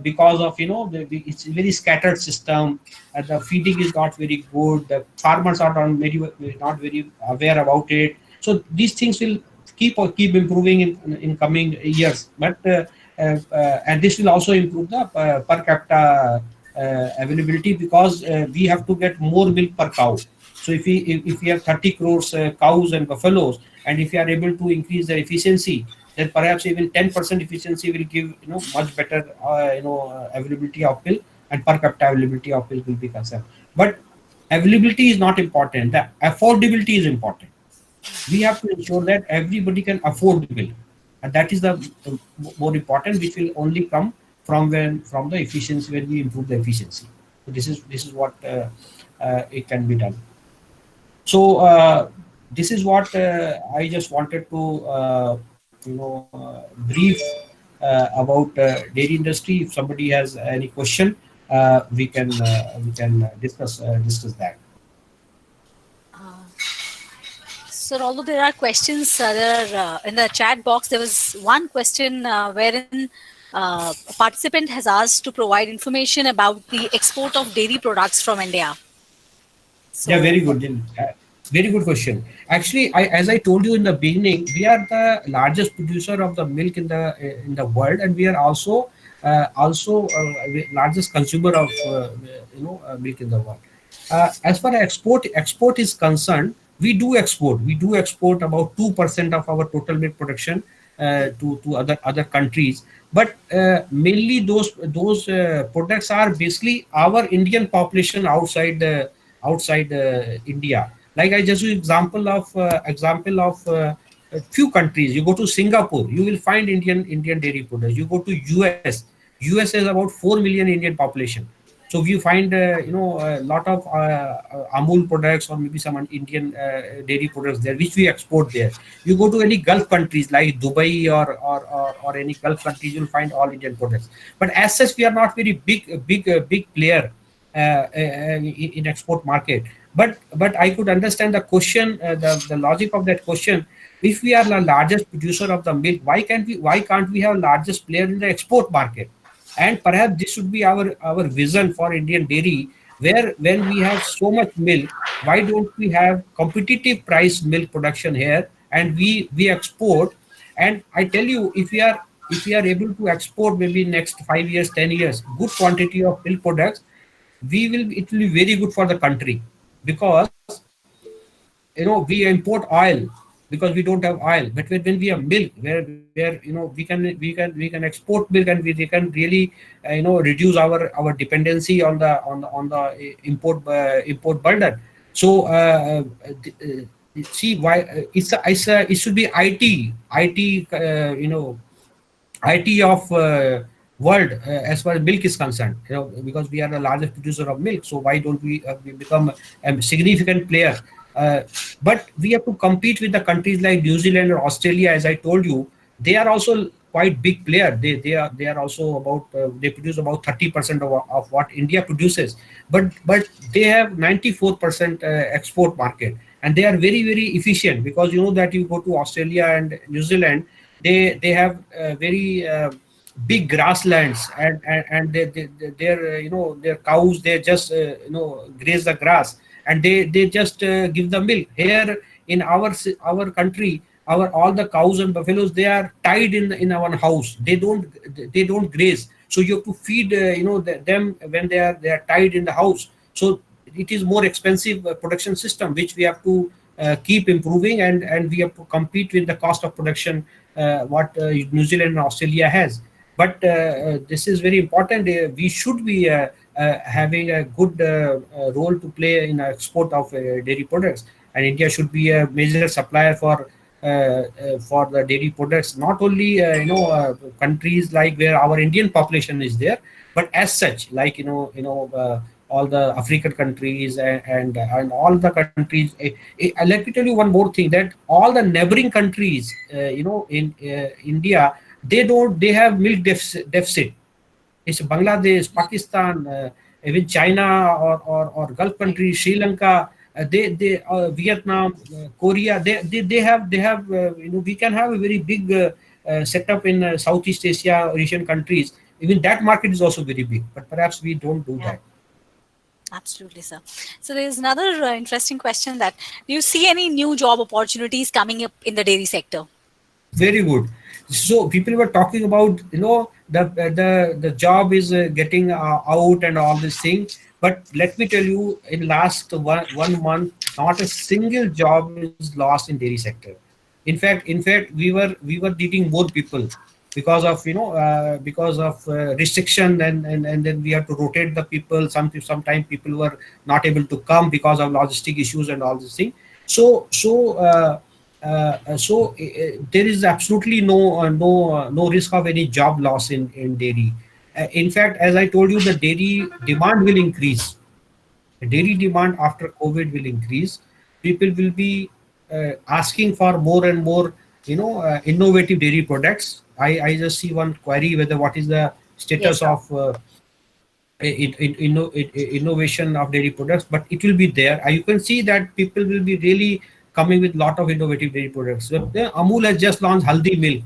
because of, it's a very scattered system, the feeding is not very good, the farmers are not very aware about it. So these things will keep improving in coming years, but and this will also improve the per capita availability, because we have to get more milk per cow. So if we have 30 crores cows and buffaloes, and if we are able to increase the efficiency, then perhaps even 10% efficiency will give, much better availability of milk, and per capita availability of milk will be concerned. But availability is not important. The affordability is important. We have to ensure that everybody can afford milk, and that is the more important, which will only come from the efficiency, when we improve the efficiency. So this is what it can be done. So this is what I just wanted to brief about dairy industry. If somebody has any question, we can discuss that. So, although there are questions, there are, in the chat box, there was one question wherein a participant has asked to provide information about the export of dairy products from India. So, Yeah, very good. Very good question. Actually, as I told you in the beginning, we are the largest producer of the milk in the world, and we are also largest consumer of milk in the world. As far as export is concerned, we do export about 2% of our total milk production to other countries. But mainly those products are basically our Indian population outside India. Like I just use example of a few countries. You go to Singapore, you will find Indian dairy products. You go to US has about 4 million Indian population. So you find a lot of Amul products, or maybe some Indian dairy products there, which we export there. You go to any Gulf countries like Dubai or any Gulf countries, you'll find all Indian products. But as such, we are not very big player in export market. But I could understand the question, the logic of that question. If we are the largest producer of the milk, why can't we have largest player in the export market? And perhaps this should be our vision for Indian dairy, where when we have so much milk, why don't we have competitive price milk production here, and we export. And I tell you, if we are able to export maybe next 5 years, 10 years, good quantity of milk products, it will be very good for the country, because we import oil because we don't have oil. But when we have milk, where we can export milk, and we can really reduce our dependency on the import burden. So see why it should be IT of world as far as milk is concerned, because we are the largest producer of milk. So why don't we become a significant player? But we have to compete with the countries like New Zealand or Australia. As I told you, they are also quite big player. They are also about they produce about 30% of what India produces. But they have 94% export market, and they are very, very efficient, because you know that you go to Australia and New Zealand, they have very big grasslands, and their their cows, they just graze the grass, and they just give the milk. Here in our country, our all the cows and buffaloes, they are tied in our house. They don't graze, so you have to feed them when they are tied in the house. So it is more expensive production system, which we have to keep improving, and we have to compete with the cost of production what New Zealand and Australia has. But this is very important. We should be having a good role to play in export of dairy products, and India should be a major supplier for the dairy products. Not only countries like where our Indian population is there, but as such, like all the African countries, and all the countries. Let me tell you one more thing, that all the neighboring countries, in India, they have milk deficit. It's Bangladesh, Pakistan, even China, or Gulf countries, Sri Lanka, they Vietnam, Korea. They have we can have a very big setup in Southeast Asia or Asian countries. Even that market is also very big, but perhaps we don't do that. Absolutely, sir. So there's another interesting question, that do you see any new job opportunities coming up in the dairy sector? Very good. So people were talking about the job is getting out and all this thing, but let me tell you, in last one month, not a single job is lost in dairy sector. In fact, we were needing more people, because of restriction, and then we have to rotate the people. Sometimes people were not able to come because of logistic issues and all this thing. So there is absolutely no risk of any job loss in dairy. In fact, as I told you, the dairy demand will increase. The dairy demand after COVID will increase. People will be asking for more and more innovative dairy products. I just see one query, whether what is the status of innovation of dairy products, but it will be there. You can see that people will be really coming with lot of innovative dairy products. So, Amul has just launched Haldi milk,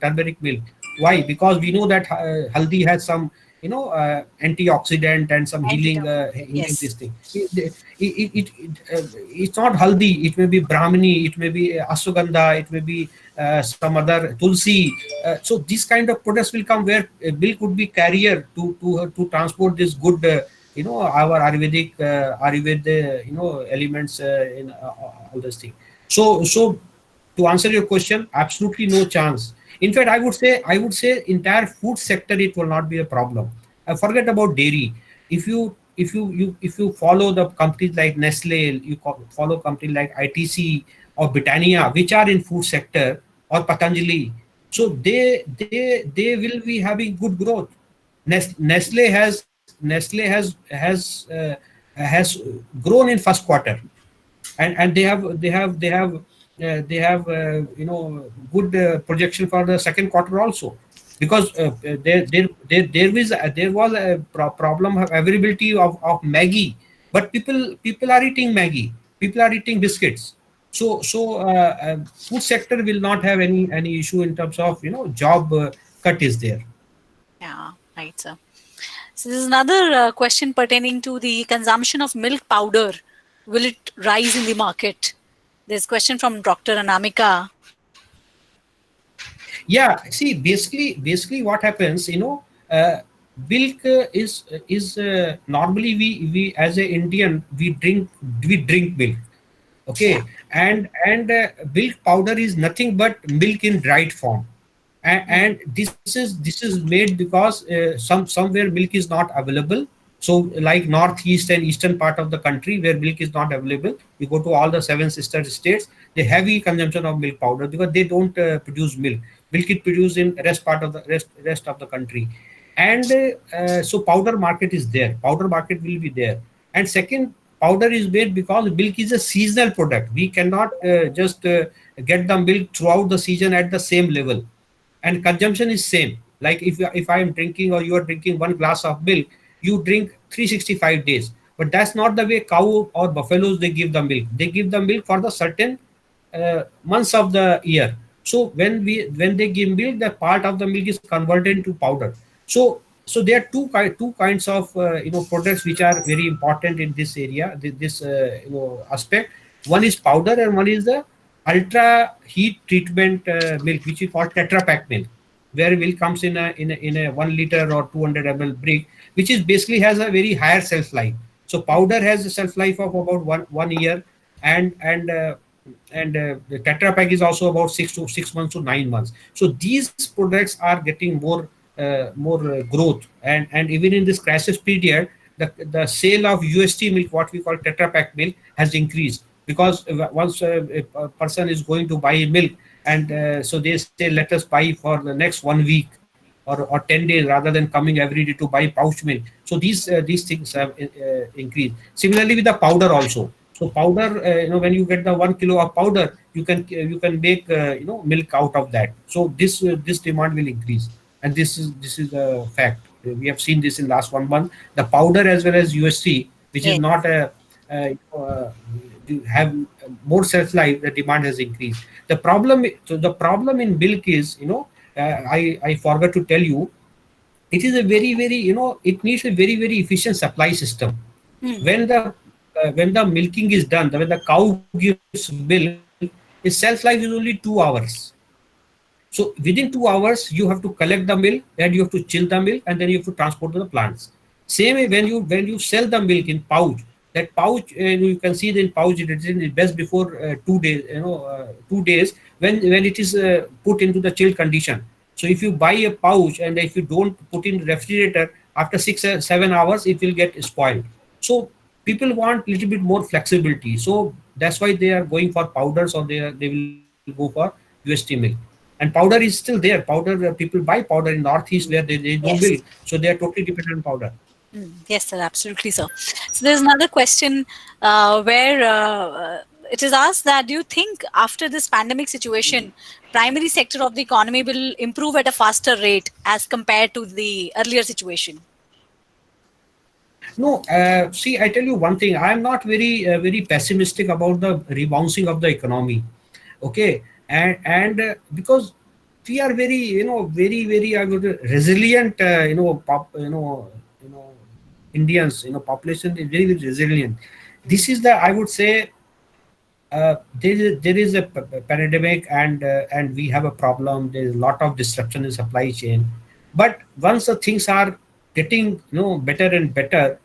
turmeric milk. Why? Because we know that Haldi has some antioxidant and some healing Yes. this thing. It's not Haldi. It may be Brahmini. It may be Ashwagandha. It may be some other Tulsi. So these kind of products will come, where milk would be carrier to transport this good our Ayurvedic elements in all this thing. So to answer your question, absolutely no chance. In fact, I would say entire food sector, it will not be a problem. Forget about dairy. If you follow the companies like Nestle, you follow companies like ITC or Britannia, which are in food sector, or Patanjali, so they will be having good growth. Nestle has grown in first quarter, and they have good projection for the second quarter also, because there was a problem of availability of Maggi, but people are eating Maggi, people are eating biscuits. So food sector will not have any issue in terms of job cut is there. Yeah, right, sir. So this is another question pertaining to the consumption of milk powder. Will it rise in the market? There's a question from Dr. Anamika. Yeah, see, basically what happens, milk is normally we as a Indian, we drink milk, okay, and milk powder is nothing but milk in dried form, and this is made because somewhere milk is not available. So like northeast and eastern part of the country, where milk is not available, you go to all the seven sister states, the heavy consumption of milk powder, because they don't produce milk. Milk is produced in rest of the country, and so powder market is there. Powder market will be there. And second, powder is made because milk is a seasonal product. We cannot just get the milk throughout the season at the same level, and consumption is same. Like if I am drinking, or you are drinking one glass of milk, you drink 365 days. but that's not the way cow or buffaloes they give the milk. They give the milk for the certain months of the year. So when they give milk, the part of the milk is converted into powder. So there are two kinds of products which are very important in this area, this aspect. One is powder and one is the ultra heat treatment milk, which we call Tetra Pak milk, where milk comes in a 1 liter or 200 ml brick, which is basically has a very higher shelf life. So powder has a shelf life of about one year, and the Tetra Pak is also about 6 months to 9 months. So these products are getting more growth, and even in this crisis period, the sale of UST milk, what we call Tetra Pak milk, has increased, because once a person is going to buy milk, and so they say, let us buy for the next 1 week or 10 days, rather than coming every day to buy pouch milk. So these things have increased. Similarly with the powder also. So powder, when you get the 1 kilo of powder, you can make milk out of that. So this demand will increase, and this is a fact. We have seen this in last 1 month. The powder as well as USC, which is not have more shelf life, the demand has increased. The problem in milk is, I forgot to tell you, it is a very it needs a very efficient supply system. When the milking is done, when the cow gives milk, its shelf life is only 2 hours. So within 2 hours, you have to collect the milk, and you have to chill the milk, and then you have to transport to the plants. Same way when you sell the milk in pouch, that pouch, you can see the pouch it is best before 2 days. 2 days when it is put into the chilled condition. So if you buy a pouch and if you don't put in refrigerator, after 6 or 7 hours, it will get spoiled. So people want a little bit more flexibility. So that's why they are going for powders, or they will go for UST milk. And powder is still there. Powder, people buy powder in Northeast where there is no milk. So they are totally dependent on powder. Yes, sir, absolutely, sir. So there's another question where it is asked that, do you think after this pandemic situation, primary sector of the economy will improve at a faster rate as compared to the earlier situation? No, see, I tell you one thing. I am not very pessimistic about the rebouncing of the economy. Okay, and because we are very very resilient. Indians, population is very resilient. This is the, I would say, there is a pandemic, and we have a problem. There is a lot of disruption in supply chain. But once the things are getting better and better,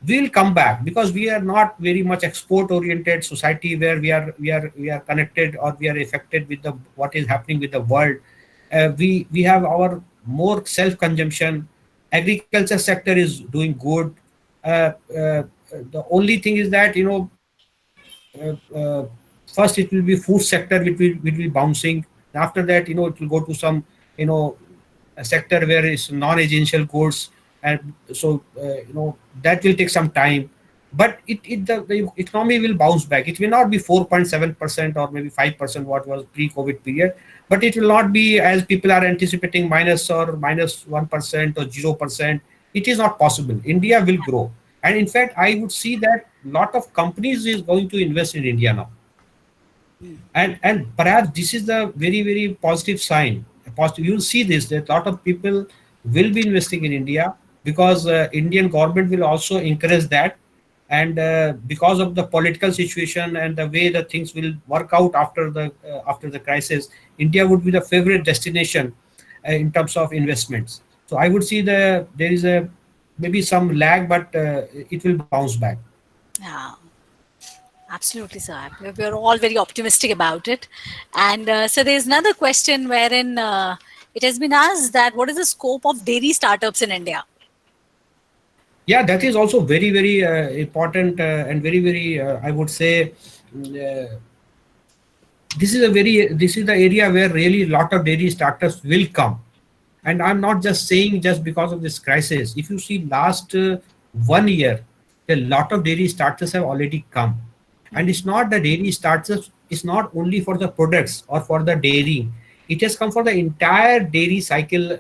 we'll come back, because we are not very much export oriented society where we are connected, or we are affected with what is happening with the world. We have our more self consumption. Agriculture sector is doing good. The only thing is that first it will be food sector which will be bouncing. After that, it will go to some a sector where it's non-essential goods, and so that will take some time. But the economy will bounce back. It will not be 4.7% or maybe 5% what was pre-COVID period, but it will not be, as people are anticipating, minus 1% or 0%. It is not possible. India will grow, and in fact, I would see that a lot of companies is going to invest in India now, and perhaps this is the very positive sign. You will see this, that a lot of people will be investing in India, because Indian government will also encourage that. And because of the political situation and the way the things will work out after the crisis, India would be the favorite destination in terms of investments. So I would see there is maybe some lag, but it will bounce back. Yeah, absolutely, sir. We're all very optimistic about it. And so there's another question wherein it has been asked that what is the scope of dairy startups in India? Yeah, that is also very important, and very I would say this is the area where really a lot of dairy startups will come. And I'm not just saying just because of this crisis. If you see last 1 year, a lot of dairy startups have already come. And it's not the dairy startups, it's not only for the products or for the dairy. It has come for the entire dairy cycle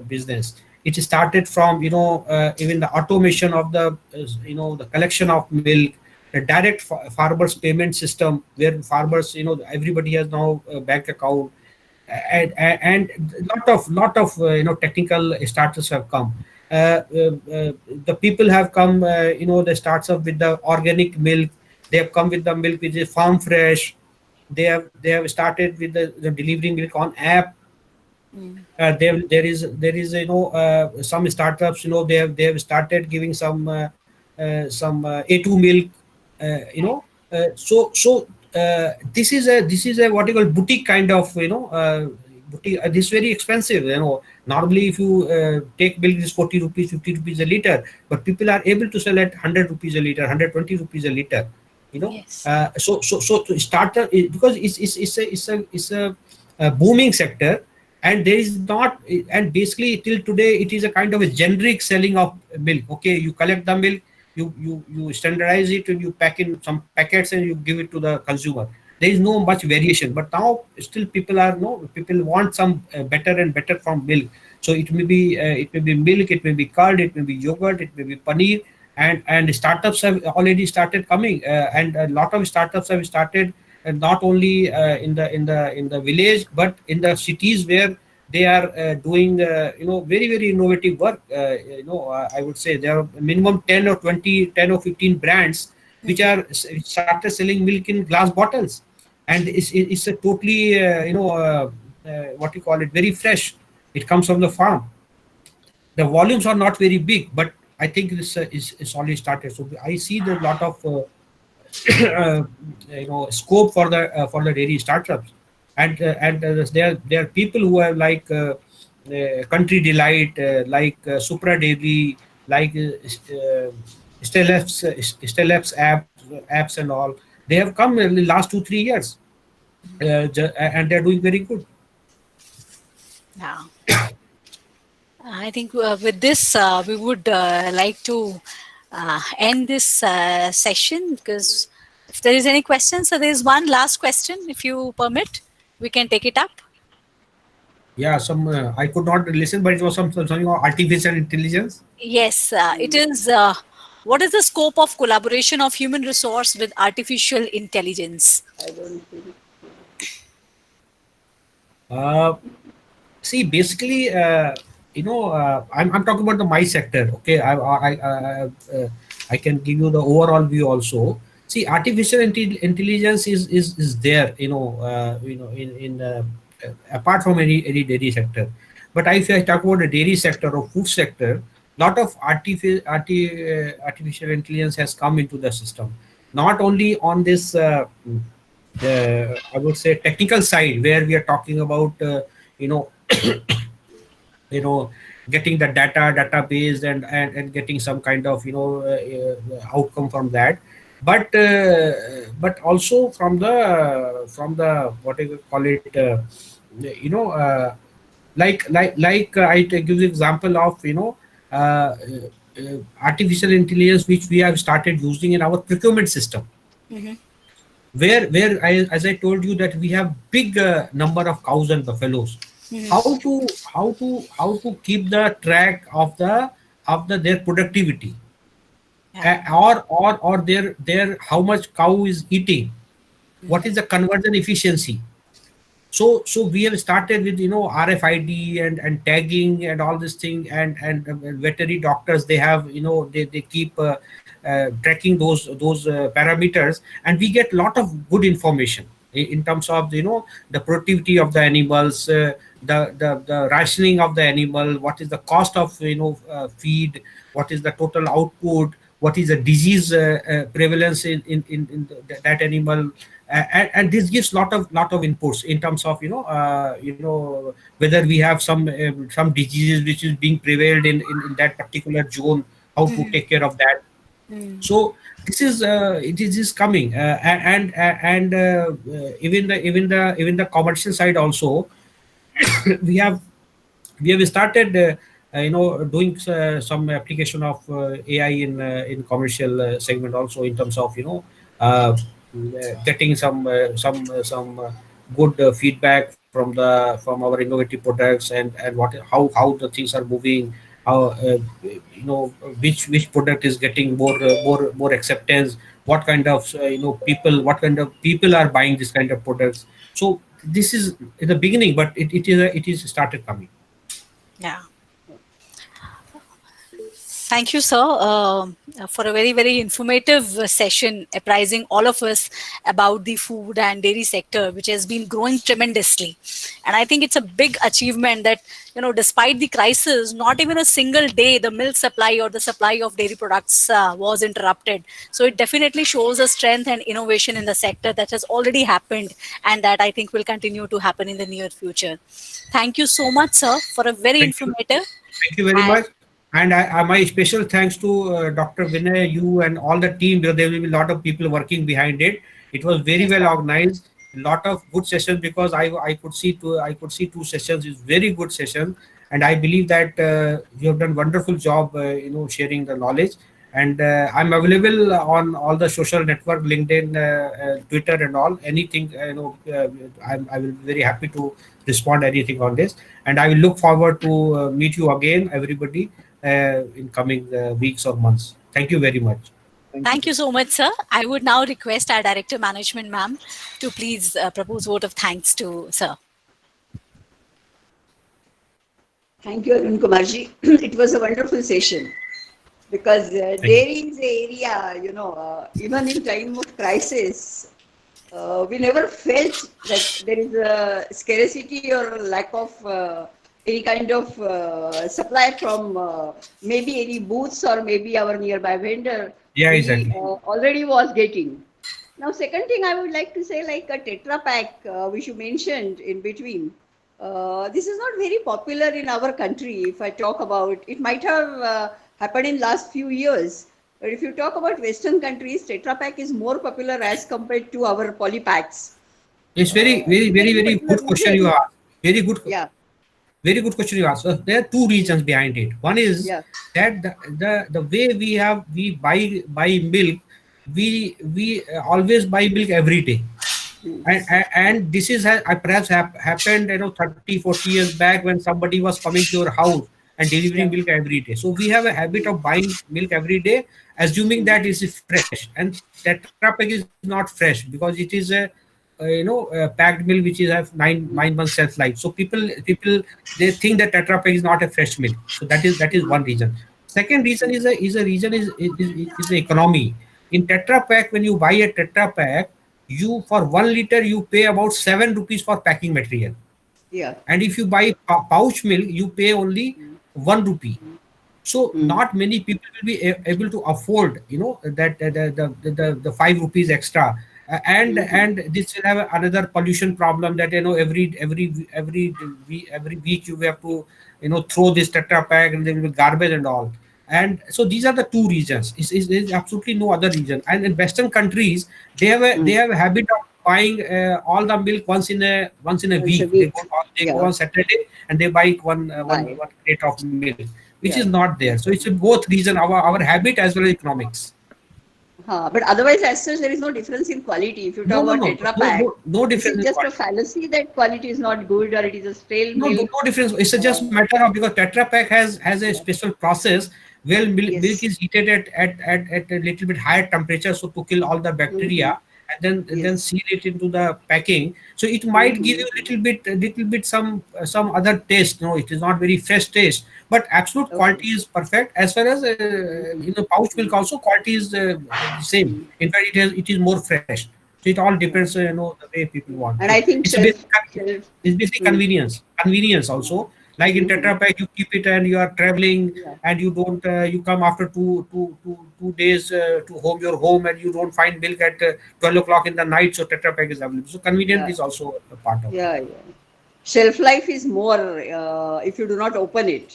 business. It started from even the automation of the the collection of milk, the direct farmers payment system where farmers, everybody has now a bank account, and lot of technical startups have come. The people have come, the starts up with the organic milk. They have come with the milk which is farm fresh. They have started with the delivering milk on app. There is some startups, they have started giving some A2 milk, this is a what you call boutique kind of, boutique. This is very expensive. Normally if you take milk, is 40 rupees, 50 rupees a liter, but people are able to sell at 100 rupees a liter, 120 rupees a liter. Yes. So to starter, because it's a booming sector, and there is not, and basically till today it is a kind of a generic selling of milk. Okay, you collect the milk, you standardize it, and you pack in some packets and you give it to the consumer. There is no much variation, but now still people want some better and better from milk. So it may be milk, it may be curd, it may be yogurt, it may be paneer, and startups have already started coming, and a lot of startups have started, not only in the village, but in the cities where they are doing very very innovative work. I would say there are minimum 10 or 20, 10 or 15 brands which started selling milk in glass bottles, and it's a totally what you call it, very fresh. It comes from the farm. The volumes are not very big, but I think this is already started. So I see there's a lot of scope for the dairy startups, and there are people who have like Country Delight, like Supra Dairy, like Stellap's apps and all. They have come in the last 2-3 years, and they're doing very good. Yeah. I think with this, we would like to end this session, because if there is any questions, so there is one last question, if you permit, we can take it up. Yeah, I could not listen, but it was something on artificial intelligence. Yes, it is. What is the scope of collaboration of human resource with artificial intelligence? I don't think. See, basically, I'm talking about my sector. Okay, I can give you the overall view also. See, artificial intelligence is there, apart from any dairy sector. But if I talk about the dairy sector or food sector, lot of artificial intelligence has come into the system. Not only on this, I would say, technical side, where we are talking about, getting the database and getting some kind of outcome from that, but also from the what do you call it, like I give you example of artificial intelligence which we have started using in our procurement system. Mm-hmm. where as I told you that we have big number of cows and buffaloes. Mm-hmm. How to keep the track of their productivity, or their how much cow is eating, what is the conversion efficiency. So we have started with RFID and tagging and all this thing, and veterinary doctors, they have they keep tracking those parameters, and we get lot of good information in terms of the productivity of the animals, the rationing of the animal, what is the cost of feed, what is the total output, what is the disease prevalence in that animal, and this gives lot of inputs in terms of whether we have some diseases which is being prevailed in that particular zone, how to take care of that. So this is it is coming, and even the commercial side also. we have started doing some application of AI in commercial segment also, in terms of getting some good feedback from our innovative products, and how the things are moving, how which product is getting more acceptance, what kind of what kind of people are buying this kind of products. So this is in the beginning, but it is started coming. Yeah. Thank you, sir, for a very, very informative session apprising all of us about the food and dairy sector, which has been growing tremendously. And I think it's a big achievement that, despite the crisis, not even a single day the milk supply or the supply of dairy products was interrupted. So it definitely shows a strength and innovation in the sector that has already happened and that I think will continue to happen in the near future. Thank you so much, sir, for a very informative. Thank you very much. And my special thanks to Dr. Vinay, you and all the team, because there will be a lot of people working behind it. It was very well organized, a lot of good sessions, because I could see two sessions is very good session, and I believe that you have done wonderful job, sharing the knowledge. And I'm available on all the social network, LinkedIn, Twitter, and all. Anything, I will be very happy to respond anything on this. And I will look forward to meet you again, everybody, in coming weeks or months. Thank you very much. Thank you so much, sir. I would now request our Director Management, ma'am, to please propose vote of thanks to sir. Thank you, Arun Kumarji. It was a wonderful session, because dairy is an area, even in time of crisis, we never felt that there is a scarcity or lack of any kind of supply from maybe any booths or maybe our nearby vendor. Yeah, exactly. Already was getting. Now, second thing I would like to say, like a Tetra Pak, which you mentioned in between. This is not very popular in our country. If I talk about, it might have happened in last few years. But if you talk about Western countries, Tetra Pak is more popular as compared to our polypacks. It's very good question you asked. Very good. Yeah. Very good question you asked. So there are two reasons behind it. One is that the way we buy milk, we always buy milk every day. And this is perhaps happened 30-40 years back, when somebody was coming to your house and delivering milk every day. So we have a habit of buying milk every day, assuming that it is fresh, and Tetra Pak is not fresh, because it is a packed milk which is have nine months shelf life. So people they think that Tetra Pak is not a fresh milk. So that is one reason. Second reason is the economy. In Tetra Pak, when you buy a Tetra Pak, you for 1 liter you pay about 7 rupees for packing material. Yeah. And if you buy pouch milk, you pay only 1 rupee. So not many people will be able to afford, that the 5 rupees extra. And this will have another pollution problem, that every week you have to throw this Tetra Pak, and there will be garbage and all. And so these are the two reasons. Is absolutely no other reason. And in Western countries, they have a habit of buying all the milk once in a week. They go on Saturday and they buy one crate of milk, which is not there. So it's both reason, our habit as well as economics. But otherwise, as such, there is no difference in quality. If you talk about Tetra Pak, no difference. It's just a fallacy that quality is not good, or it is a stale milk. No difference. It's just matter of, because Tetra Pak has a special process where milk is heated at a little bit higher temperature, so to kill all the bacteria, and then seal it into the packing. So it might give you a little bit some other taste. No, it is not very fresh taste, but absolute quality is perfect. As far as pouch milk also, quality is the same. In fact, it is more fresh. So it all depends, the way people want. And I think it's basically convenience. Convenience also. Like in Tetra Pak, you keep it and you are traveling, and you don't. You come after two days to your home, and you don't find milk at 12 o'clock in the night. So Tetra Pak is available. So convenience is also a part of it. Shelf life is more if you do not open it.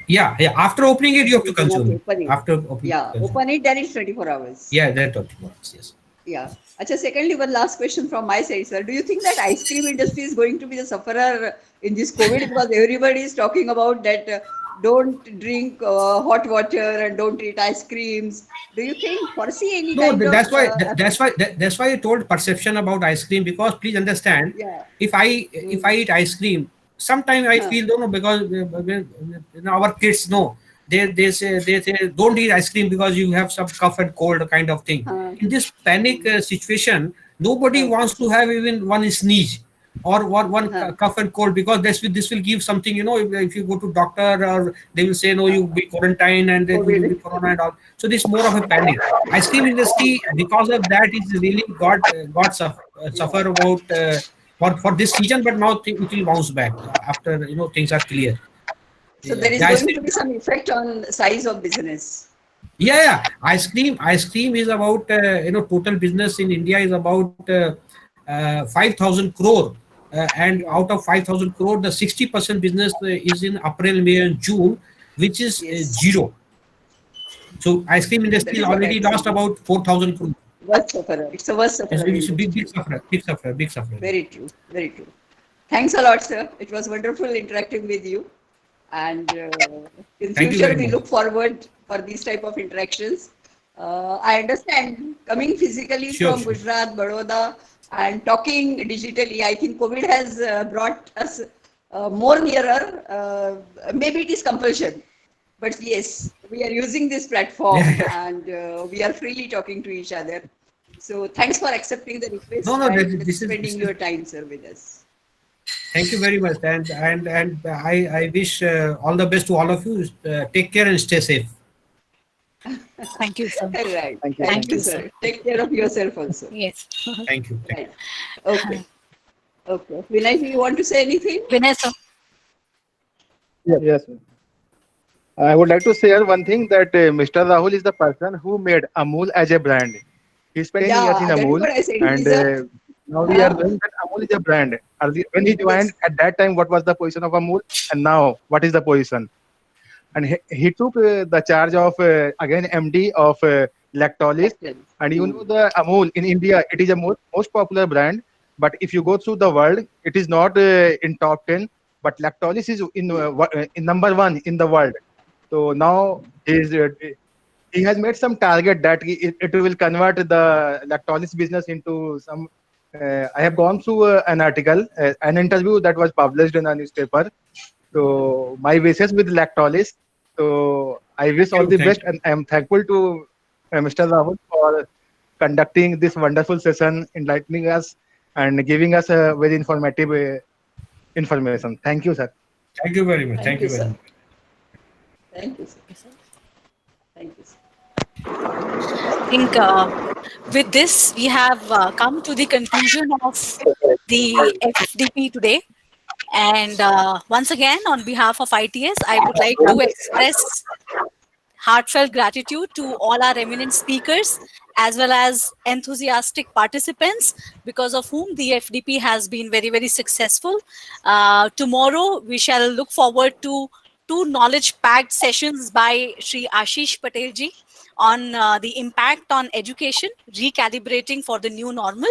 Yeah. After opening it, you have to consume it. After opening open it, then it's 24 hours. Yeah, then 24 hours. Yes. Yeah. Achha, secondly, one last question from my side, sir. Do you think that ice cream industry is going to be the sufferer in this COVID? Because everybody is talking about that don't drink hot water and don't eat ice creams. Do you foresee any kind of... That's why I told perception about ice cream, because please understand, if I eat ice cream, sometimes I feel, because our kids know they say don't eat ice cream because you have some cough and cold kind of thing. In this panic situation, nobody wants to have even one sneeze or one cough and cold, because this will give something, if you go to doctor, or they will say no, you be quarantined and then you will be corona and all. So this is more of a panic. Ice cream industry, because of that, is really got suffer about for this season, but now it will bounce back after things are clear. So there is The ice going to cream- be some effect on size of business. yeah. Ice cream is about total business in India is about 5,000 crore, and out of 5,000 crore, the 60% business is in April, May, and June, which is Yes. zero. So ice cream That industry is what already I'm lost saying. about 4,000 crore. Worst sufferer. It's a worst sufferer. It's a big industry. sufferer, big sufferer, big sufferer. Very true. Very true. Thanks a lot, sir. It was wonderful interacting with you. And in Thank you future, very we much. look forward for these type of interactions. I understand coming physically Sure, from sure. Gujarat, Baroda, and talking digitally, I think COVID has brought us more nearer. Maybe it is compulsion, but yes, we are using this platform and we are freely talking to each other. So thanks for accepting the request No, and this is spending your time, sir, with us. Thank you very much, and I wish all the best to all of you. Take care and stay safe. Thank you, sir. Right. Thank you. Thank you, sir. Take care of yourself also. Yes. Thank you. Right. Okay. Okay. Vinay, do you want to say anything? Vinay, sir. Yes. I would like to share one thing that Mr. Rahul is the person who made Amul as a brand. He spent 10 years in Yeah, that is Amul, what I said. and He's a now we are knowing that Amul is a brand. When he joined, at that time, what was the position of Amul, and now what is the position? And he took the charge of again MD of Lactalis. And you know the Amul in India, it is a most popular brand. But if you go through the world, it is not in top 10. But Lactalis is in number 1 in the world. So now he has made some target that it will convert the Lactalis business into some. I have gone through an article, an interview that was published in a newspaper. So my wishes with Lactalis. So I wish all the Thank best, you. and I am thankful to Mr. Rahul for conducting this wonderful session, enlightening us and giving us a very informative information. Thank you, sir. Thank you very much. Thank Thank you you, very sir. much. Thank you, sir. Thank you, sir. I think with this, we have come to the conclusion of the FDP today. And once again, on behalf of ITS, I would like to express heartfelt gratitude to all our eminent speakers as well as enthusiastic participants, because of whom the FDP has been very, very successful. Tomorrow, we shall look forward to 2 knowledge-packed sessions by Sri Ashish Patel ji on the impact on education, recalibrating for the new normal.